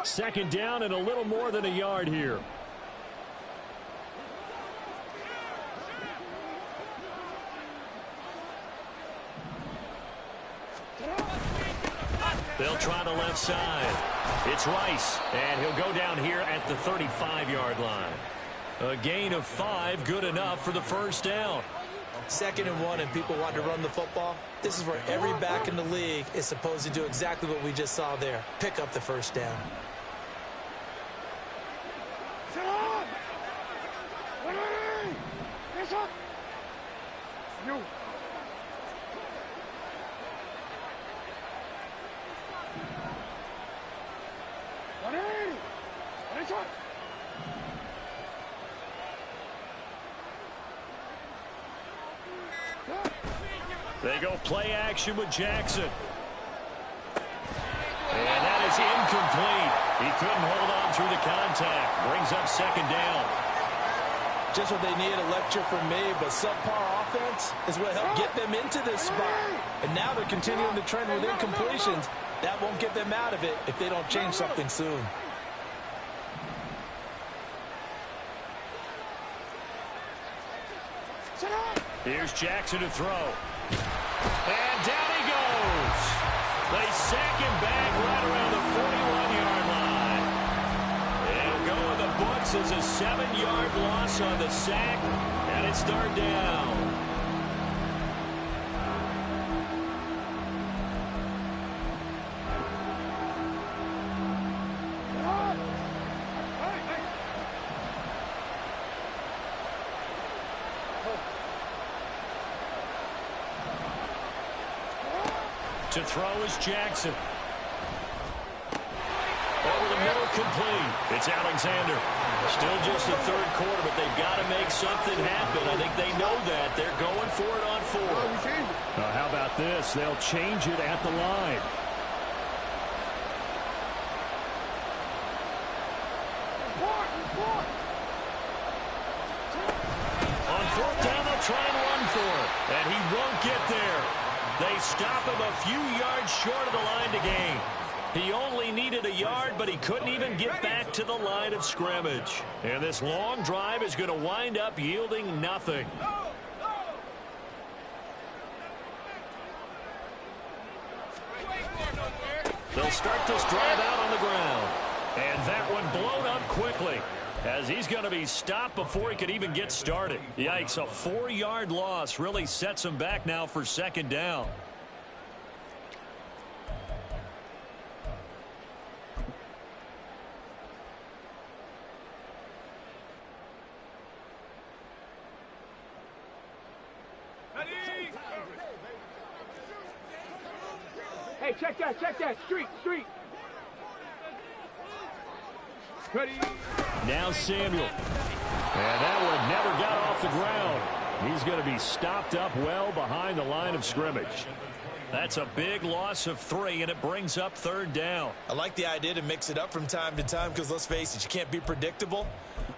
Second down and a little more than a yard here. They'll try the left side. It's Rice, and he'll go down here at the 35-yard line. A gain of 5, good enough for the first down. 2nd and 1, and people want to run the football. This is where every back in the league is supposed to do exactly what we just saw there. Pick up the first down. Sit on! Ready! Yes, up! You. Ready! Yes, up! They go play action with Jackson. And that is incomplete. He couldn't hold on through the contact. Brings up second down. Just what they need, a lecture from me, but subpar offense is what helped get them into this spot. And now they're continuing the trend with incompletions. That won't get them out of it if they don't change something soon. Here's Jackson to throw. And down he goes. They sack him back right around the 41-yard line. It'll go in the books as a 7-yard loss on the sack, and it's third down. To throw is Jackson. Over the middle, complete. It's Alexander. Still just the third quarter, but they've got to make something happen. I think they know that. They're going for it on 4. How about this? They'll change it at the line. On 4th down, they'll try and run for it. And he won't get there. They stop him a few yards short of the line to gain. He only needed a yard, but he couldn't even get back to the line of scrimmage. And this long drive is going to wind up yielding nothing. They'll start this drive out on the ground. And that one blown up quickly, as he's going to be stopped before he could even get started. Yikes, a 4-yard loss really sets him back now for second down. Hey, check that, street. Now Samuel. And that one never got off the ground. He's going to be stopped up well behind the line of scrimmage. That's a big loss of 3, and it brings up third down. I like the idea to mix it up from time to time because, let's face it, you can't be predictable.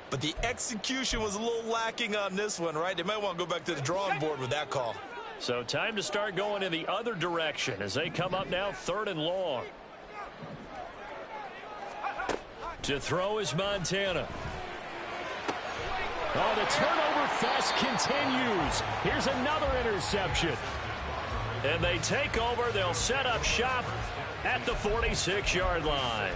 But the execution was a little lacking on this one, right? They might want to go back to the drawing board with that call. So time to start going in the other direction as they come up now 3rd and long. To throw is Montana. Oh, the turnover fest continues. Here's another interception. And they take over. They'll set up shop at the 46-yard line.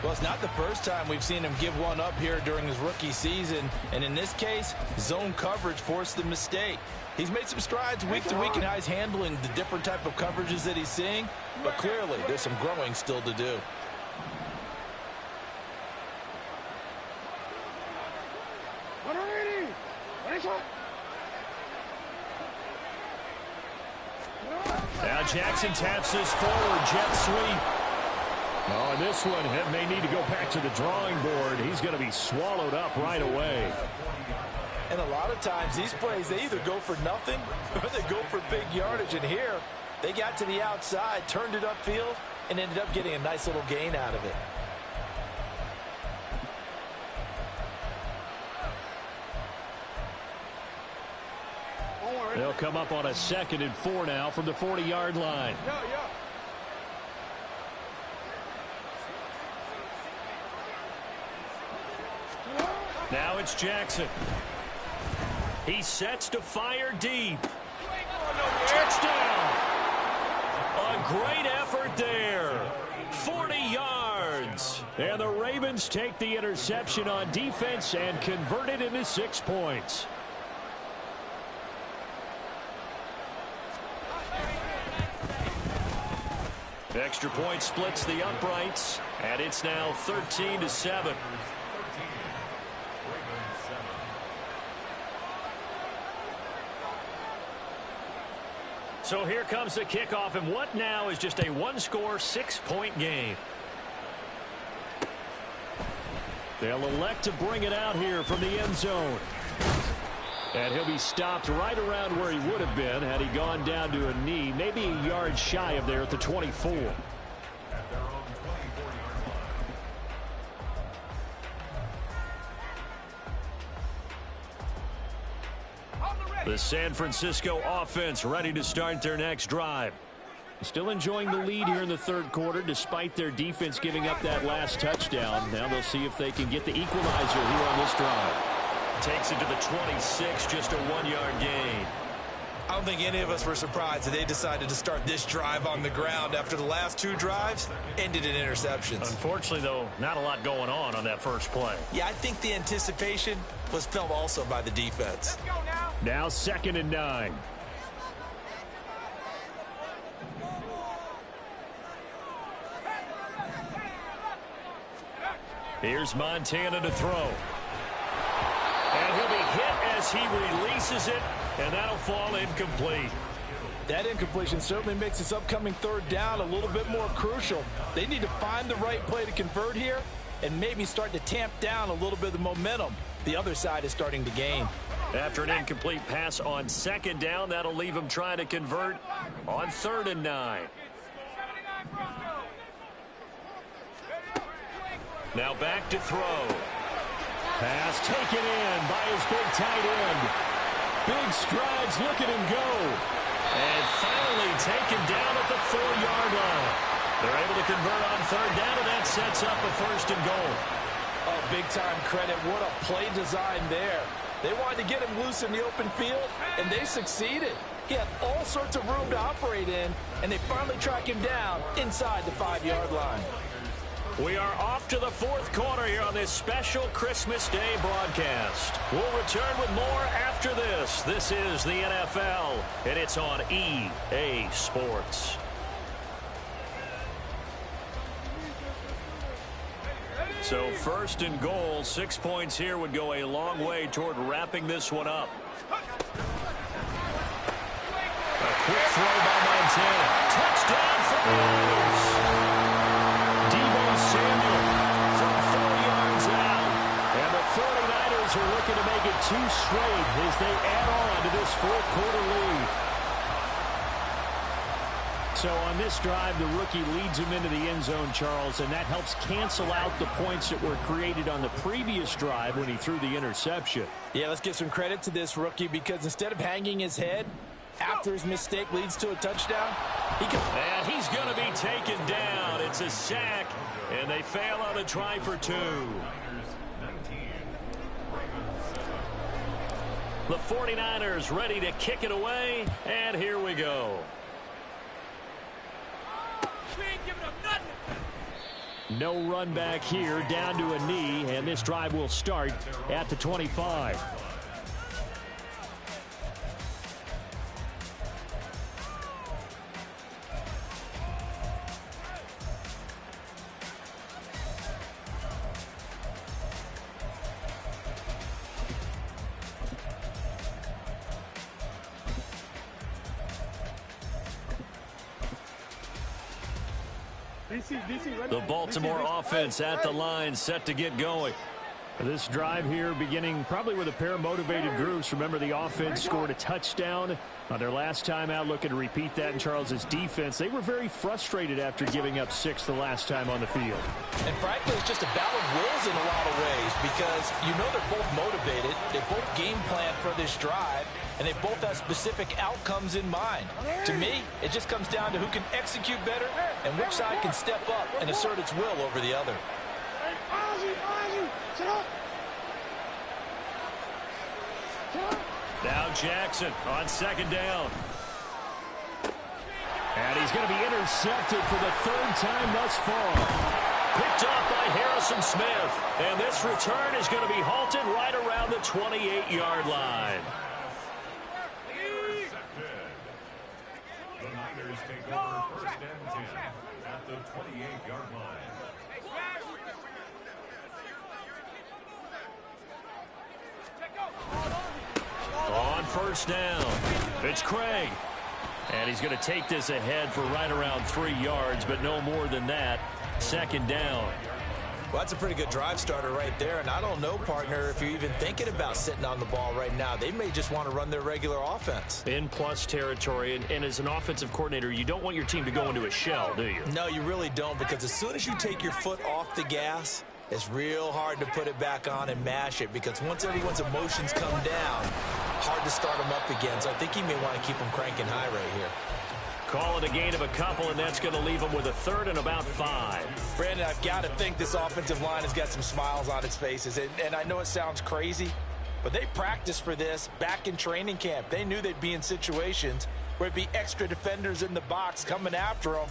Well, it's not the first time we've seen him give one up here during his rookie season. And in this case, zone coverage forced the mistake. He's made some strides week to week in how he's handling the different type of coverages that he's seeing. But clearly, there's some growing still to do. Now Jackson taps this forward jet sweep. Oh, and this one may need to go back to the drawing board. He's going to be swallowed up right away. And a lot of times these plays, they either go for nothing or they go for big yardage. And here, they got to the outside, turned it upfield, and ended up getting a nice little gain out of it. They'll come up on a 2nd and 4 now from the 40-yard line. Now it's Jackson. He sets to fire deep. Touchdown! A great effort there. 40 yards. And the Ravens take the interception on defense and convert it into 6 points. Extra point splits the uprights, and it's now 13-7. So here comes the kickoff, and what now is just a one-score, 6-point game. They'll elect to bring it out here from the end zone. And he'll be stopped right around where he would have been had he gone down to a knee, maybe a yard shy of there at the 24. The San Francisco offense ready to start their next drive. Still enjoying the lead here in the 3rd quarter despite their defense giving up that last touchdown. Now they'll see if they can get the equalizer here on this drive. Takes it to the 26, just a 1-yard gain. I don't think any of us were surprised that they decided to start this drive on the ground after the last 2 drives ended in interceptions. Unfortunately, though, not a lot going on that first play. Yeah, I think the anticipation was felt also by the defense. Now 2nd and 9. Here's Montana to throw. And he'll be hit as he releases it, and that'll fall incomplete. That incompletion certainly makes this upcoming 3rd down a little bit more crucial. They need to find the right play to convert here and maybe start to tamp down a little bit of the momentum the other side is starting to gain. After an incomplete pass on 2nd down, that'll leave him trying to convert on 3rd and 9. Now back to throw. Pass taken in by his big tight end. Big strides, look at him go. And finally taken down at the 4-yard line. They're able to convert on 3rd down, and that sets up a 1st and goal. Oh, big-time credit. What a play design there. They wanted to get him loose in the open field, and they succeeded. He had all sorts of room to operate in, and they finally track him down inside the 5-yard line. We are off to the 4th quarter here on this special Christmas Day broadcast. We'll return with more after this. This is the NFL, and it's on EA Sports. So 1st and goal, 6 points here would go a long way toward wrapping this one up. A quick throw by Montana. Touchdown for the Ravens. Deebo Samuel from 4 yards out. And the 49ers are looking to make it 2 straight as they add on to this 4th quarter lead. So on this drive, the rookie leads him into the end zone, Charles, and that helps cancel out the points that were created on the previous drive when he threw the interception. Yeah, let's give some credit to this rookie because instead of hanging his head after his mistake leads to a touchdown, and he's going to be taken down. It's a sack, and they fail on a try for 2. The 49ers ready to kick it away, and here we go. No run back here, down to a knee, and this drive will start at the 25. The Baltimore offense at the line, set to get going. This drive here beginning probably with a pair of motivated groups. Remember, the offense scored a touchdown on their last time out, looking to repeat that in Charles's defense. They were very frustrated after giving up 6 the last time on the field. And frankly, it's just a battle of wills in a lot of ways because you know they're both motivated. They both game plan for this drive, and they both have specific outcomes in mind. To me, it just comes down to who can execute better and which side can step up and assert its will over the other. Now Jackson on second down. And he's going to be intercepted for the 3rd time thus far. Picked up by Harrison Smith. And this return is going to be halted right around the 28-yard line. The Niners take over 1st and 10 at the 28-yard line. On 1st down, it's Craig. And he's going to take this ahead for right around 3 yards, but no more than that. 2nd down. Well, that's a pretty good drive starter right there, and I don't know, partner, if you're even thinking about sitting on the ball right now. They may just want to run their regular offense. In plus territory, and as an offensive coordinator, you don't want your team to go into a shell, do you? No, you really don't, because as soon as you take your foot off the gas, it's real hard to put it back on and mash it, because once everyone's emotions come down, hard to start them up again. So I think he may want to keep them cranking high right here. Call it a gain of a couple, and that's going to leave them with a 3rd and about 5. Brandon, I've got to think this offensive line has got some smiles on its faces. And I know it sounds crazy, but they practiced for this back in training camp. They knew they'd be in situations where it'd be extra defenders in the box coming after them,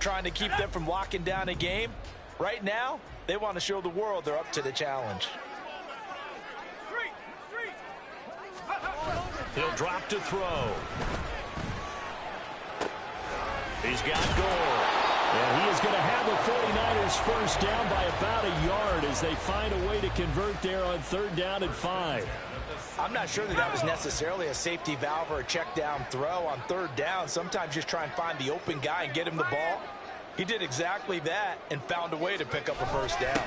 trying to keep them from locking down a game. Right now, they want to show the world they're up to the challenge. He'll drop to throw. He's got Gore. And he is going to have the 49ers 1st down by about a yard as they find a way to convert there on 3rd down and 5. I'm not sure that was necessarily a safety valve or a check down throw on 3rd down. Sometimes just try and find the open guy and get him the ball. He did exactly that and found a way to pick up a 1st down.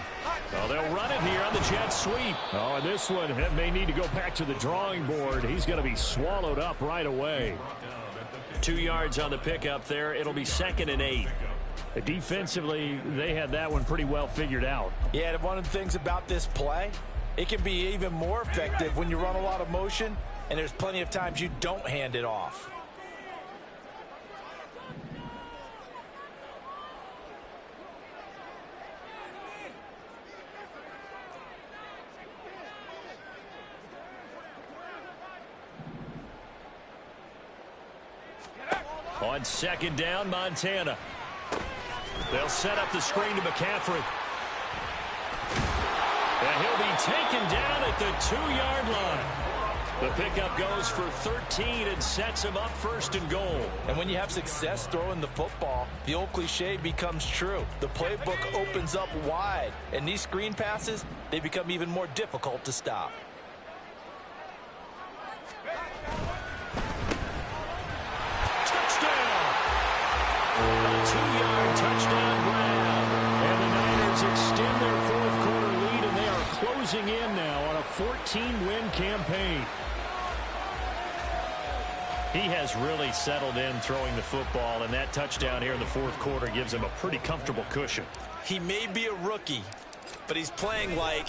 Well, they'll run it here on the jet sweep. Oh, and this one may need to go back to the drawing board. He's going to be swallowed up right away. 2 yards on the pickup there. It'll be 2nd and 8. Defensively, they had that one pretty well figured out. Yeah, and one of the things about this play, it can be even more effective when you run a lot of motion, and there's plenty of times you don't hand it off. On 2nd down, Montana. They'll set up the screen to McCaffrey. And he'll be taken down at the 2-yard line. The pickup goes for 13 and sets him up 1st and goal. And when you have success throwing the football, the old cliche becomes true. The playbook opens up wide, and these screen passes, they become even more difficult to stop. A 2-yard touchdown grab. And the Niners extend their 4th quarter lead, and they are closing in now on a 14-win campaign. He has really settled in throwing the football, and that touchdown here in the 4th quarter gives him a pretty comfortable cushion. He may be a rookie, but he's playing like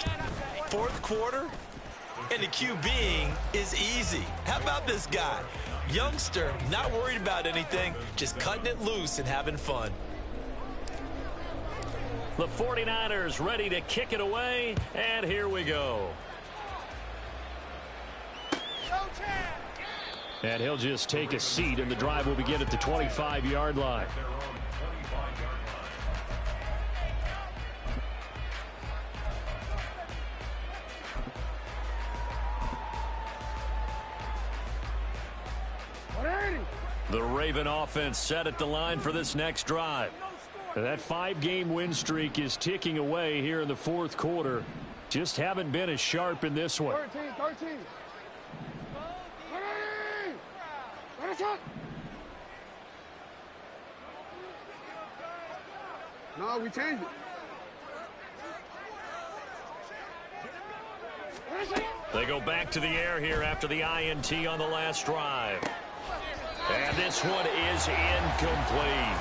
4th quarter, and the QBing is easy. How about this guy? Youngster, not worried about anything, just cutting it loose and having fun. The 49ers ready to kick it away, and here we go. And he'll just take a seat, and the drive will begin at the 25-yard line. The Raven offense set at the line for this next drive. That 5-game win streak is ticking away here in the 4th quarter. Just haven't been as sharp in this one. 13. No, we changed it. They go back to the air here after the INT on the last drive. And this one is incomplete.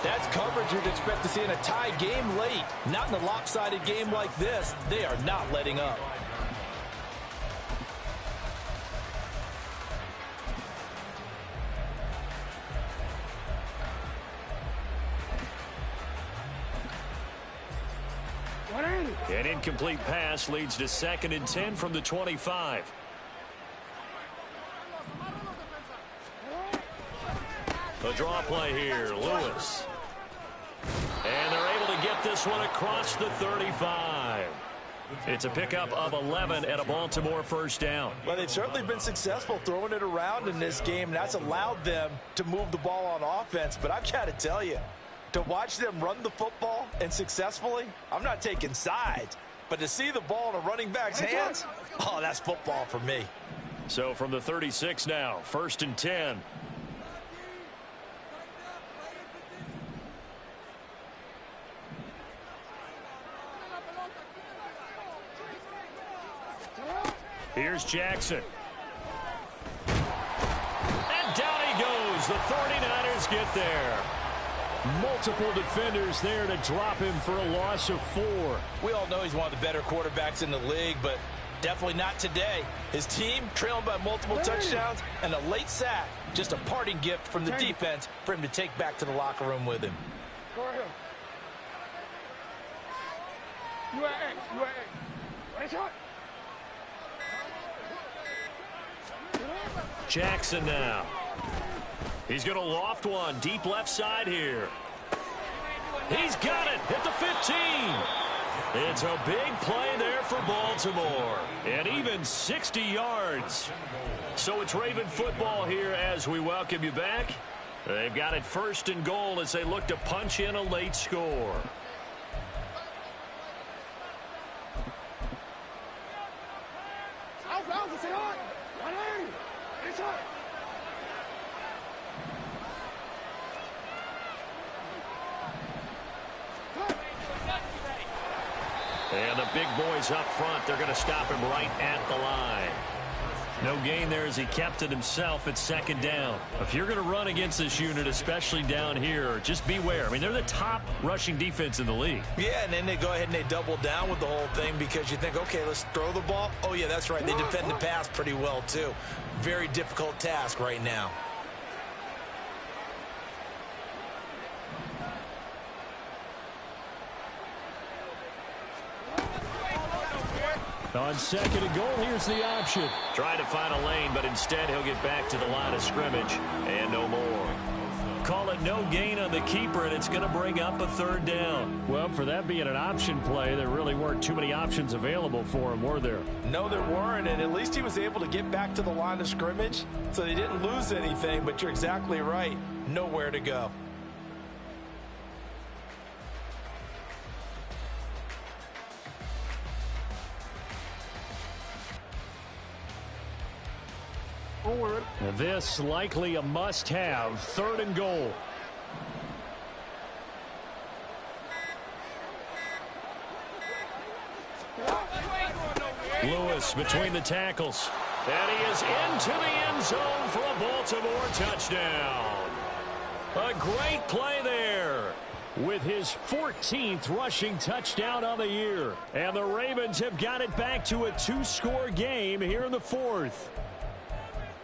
That's coverage you'd expect to see in a tie game late. Not in a lopsided game like this. They are not letting up. An incomplete pass leads to 2nd and 10 from the 25. The draw play here, Lewis. And they're able to get this one across the 35. It's a pickup of 11 and a Baltimore first down. Well, they've certainly been successful throwing it around in this game, and that's allowed them to move the ball on offense. But I've got to tell you, to watch them run the football and successfully, I'm not taking sides, but to see the ball in a running back's hands, oh, that's football for me. So from the 36 now, 1st and 10. Here's Jackson. And down he goes. The 49ers get there. Multiple defenders there to drop him for a loss of 4. We all know he's one of the better quarterbacks in the league, but definitely not today. His team trailing by multiple touchdowns and a late sack. Just a parting gift from the defense for him to take back to the locker room with him. Go ahead. You are X. You are X. Right shot. Jackson now. He's going to loft one deep left side here. He's got it at the 15. It's a big play there for Baltimore. And even 60 yards. So it's Raven football here as we welcome you back. They've got it 1st and goal as they look to punch in a late score. And the big boys up front, they're going to stop him right at the line. No gain there as he kept it himself at 2nd down. If you're going to run against this unit, especially down here, just beware. I mean, they're the top rushing defense in the league. Yeah, and then they go ahead and they double down with the whole thing because you think, okay, let's throw the ball. Oh, yeah, that's right. They defend the pass pretty well, too. Very difficult task right now. On 2nd and goal, here's the option. Trying to find a lane, but instead he'll get back to the line of scrimmage and no more. Call it no gain on the keeper, and it's going to bring up a 3rd down. Well, for that being an option play, there really weren't too many options available for him, were there? No, there weren't, and at least he was able to get back to the line of scrimmage, so they didn't lose anything, but you're exactly right. Nowhere to go. This likely a must-have. 3rd and goal. Lewis between the tackles. And he is into the end zone for a Baltimore touchdown. A great play there. With his 14th rushing touchdown on the year. And the Ravens have got it back to a 2-score game here in the 4th.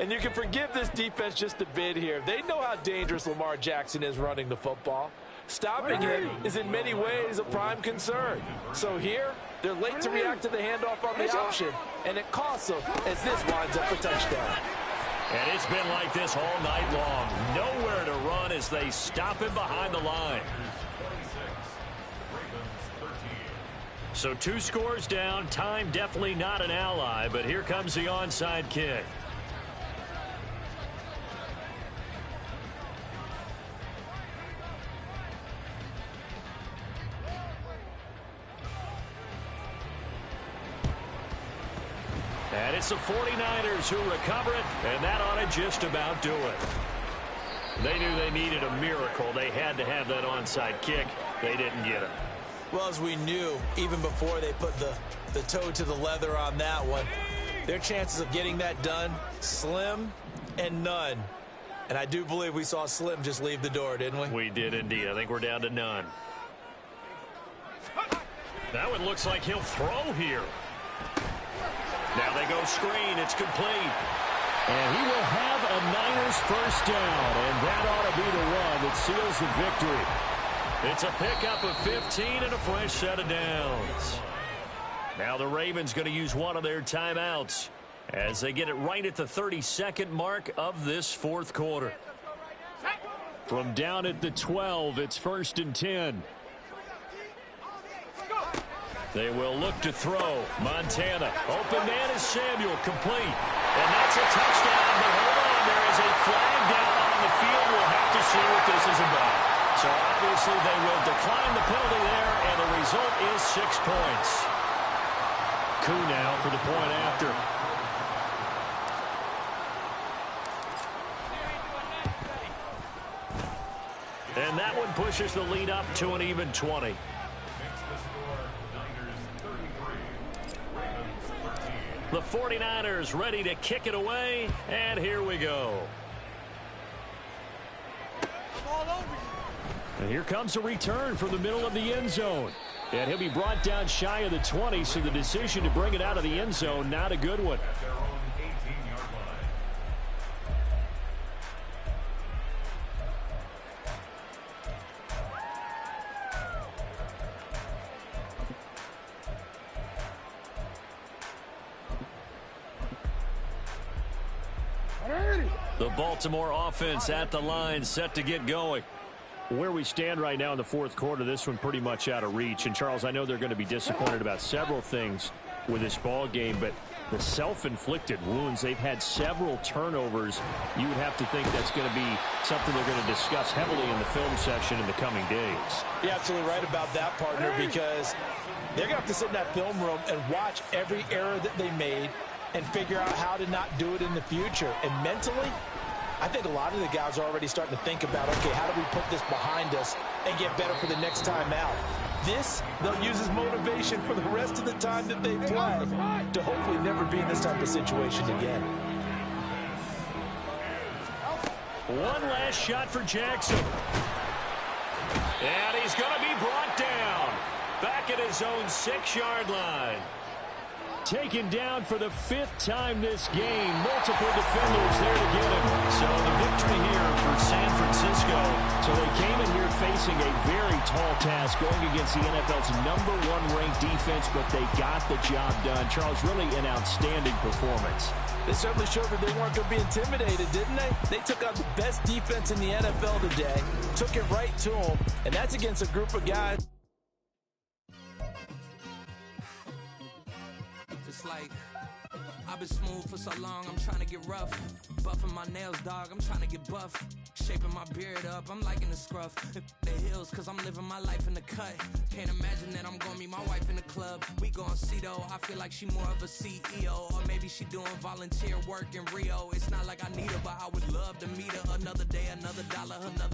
And you can forgive this defense just a bit here. They know how dangerous Lamar Jackson is running the football. Stopping him is in many ways a prime concern. So here, they're late to react to the handoff on the option, and it costs them as this winds up a touchdown. And it's been like this all night long. Nowhere to run as they stop him behind the line. So 2 scores down. Time definitely not an ally, but here comes the onside kick. And it's the 49ers who recover it, and that ought to just about do it. They knew they needed a miracle. They had to have that onside kick. They didn't get it. Well, as we knew, even before they put the the toe to the leather on that one. Their chances of getting that done, slim and none. And I do believe we saw Slim just leave the door, didn't we? We did indeed. I think we're down to none. That one looks like he'll throw here. Now they go screen. It's complete. And he will have a Niners first down, and that ought to be the one that seals the victory. It's a pickup of 15 and a fresh set of downs. Now the Ravens going to use one of their timeouts as they get it right at the 32nd mark of this fourth quarter. From down at the 12, it's 1st and 10. They will look to throw. Montana. Open man is Samuel. Complete. And that's a touchdown. But hold on. There is a flag down on the field. We'll have to see what this is about. So obviously they will decline the penalty there. And the result is 6 points. Koo now for the point after. And that one pushes the lead up to an even 20. The 49ers ready to kick it away, and here we go. And here comes a return from the middle of the end zone. And he'll be brought down shy of the 20, so the decision to bring it out of the end zone, not a good one. The Baltimore offense at the line, set to get going. Where we stand right now in the fourth quarter, this one pretty much out of reach. And, Charles, I know they're going to be disappointed about several things with this ball game, but the self-inflicted wounds, they've had several turnovers. You would have to think that's going to be something they're going to discuss heavily in the film session in the coming days. You're absolutely right about that, partner, because they're going to have to sit in that film room and watch every error that they made and figure out how to not do it in the future. And mentally, I think a lot of the guys are already starting to think about, okay, how do we put this behind us and get better for the next time out? This, they'll use as motivation for the rest of the time that they play to hopefully never be in this type of situation again. One last shot for Jackson. And he's going to be brought down back at his own 6-yard line. Taken down for the 5th time this game. Multiple defenders there to get him. So the victory here for San Francisco. So they came in here facing a very tall task going against the NFL's #1 ranked defense, but they got the job done. Charles, really an outstanding performance. They certainly showed that they weren't going to be intimidated, didn't they? They took out the best defense in the NFL today, took it right to them, and that's against a group of guys. Like, I've been smooth for so long, I'm trying to get rough. Buffing my nails, dog, I'm trying to get buff. Shaping my beard up, I'm liking the scruff. The hills, cause I'm living my life in the cut. Can't imagine that I'm gonna meet my wife in the club. We gon' see though, I feel like she more of a CEO. Or maybe she doing volunteer work in Rio. It's not like I need her, but I would love to meet her. Another day, another dollar, another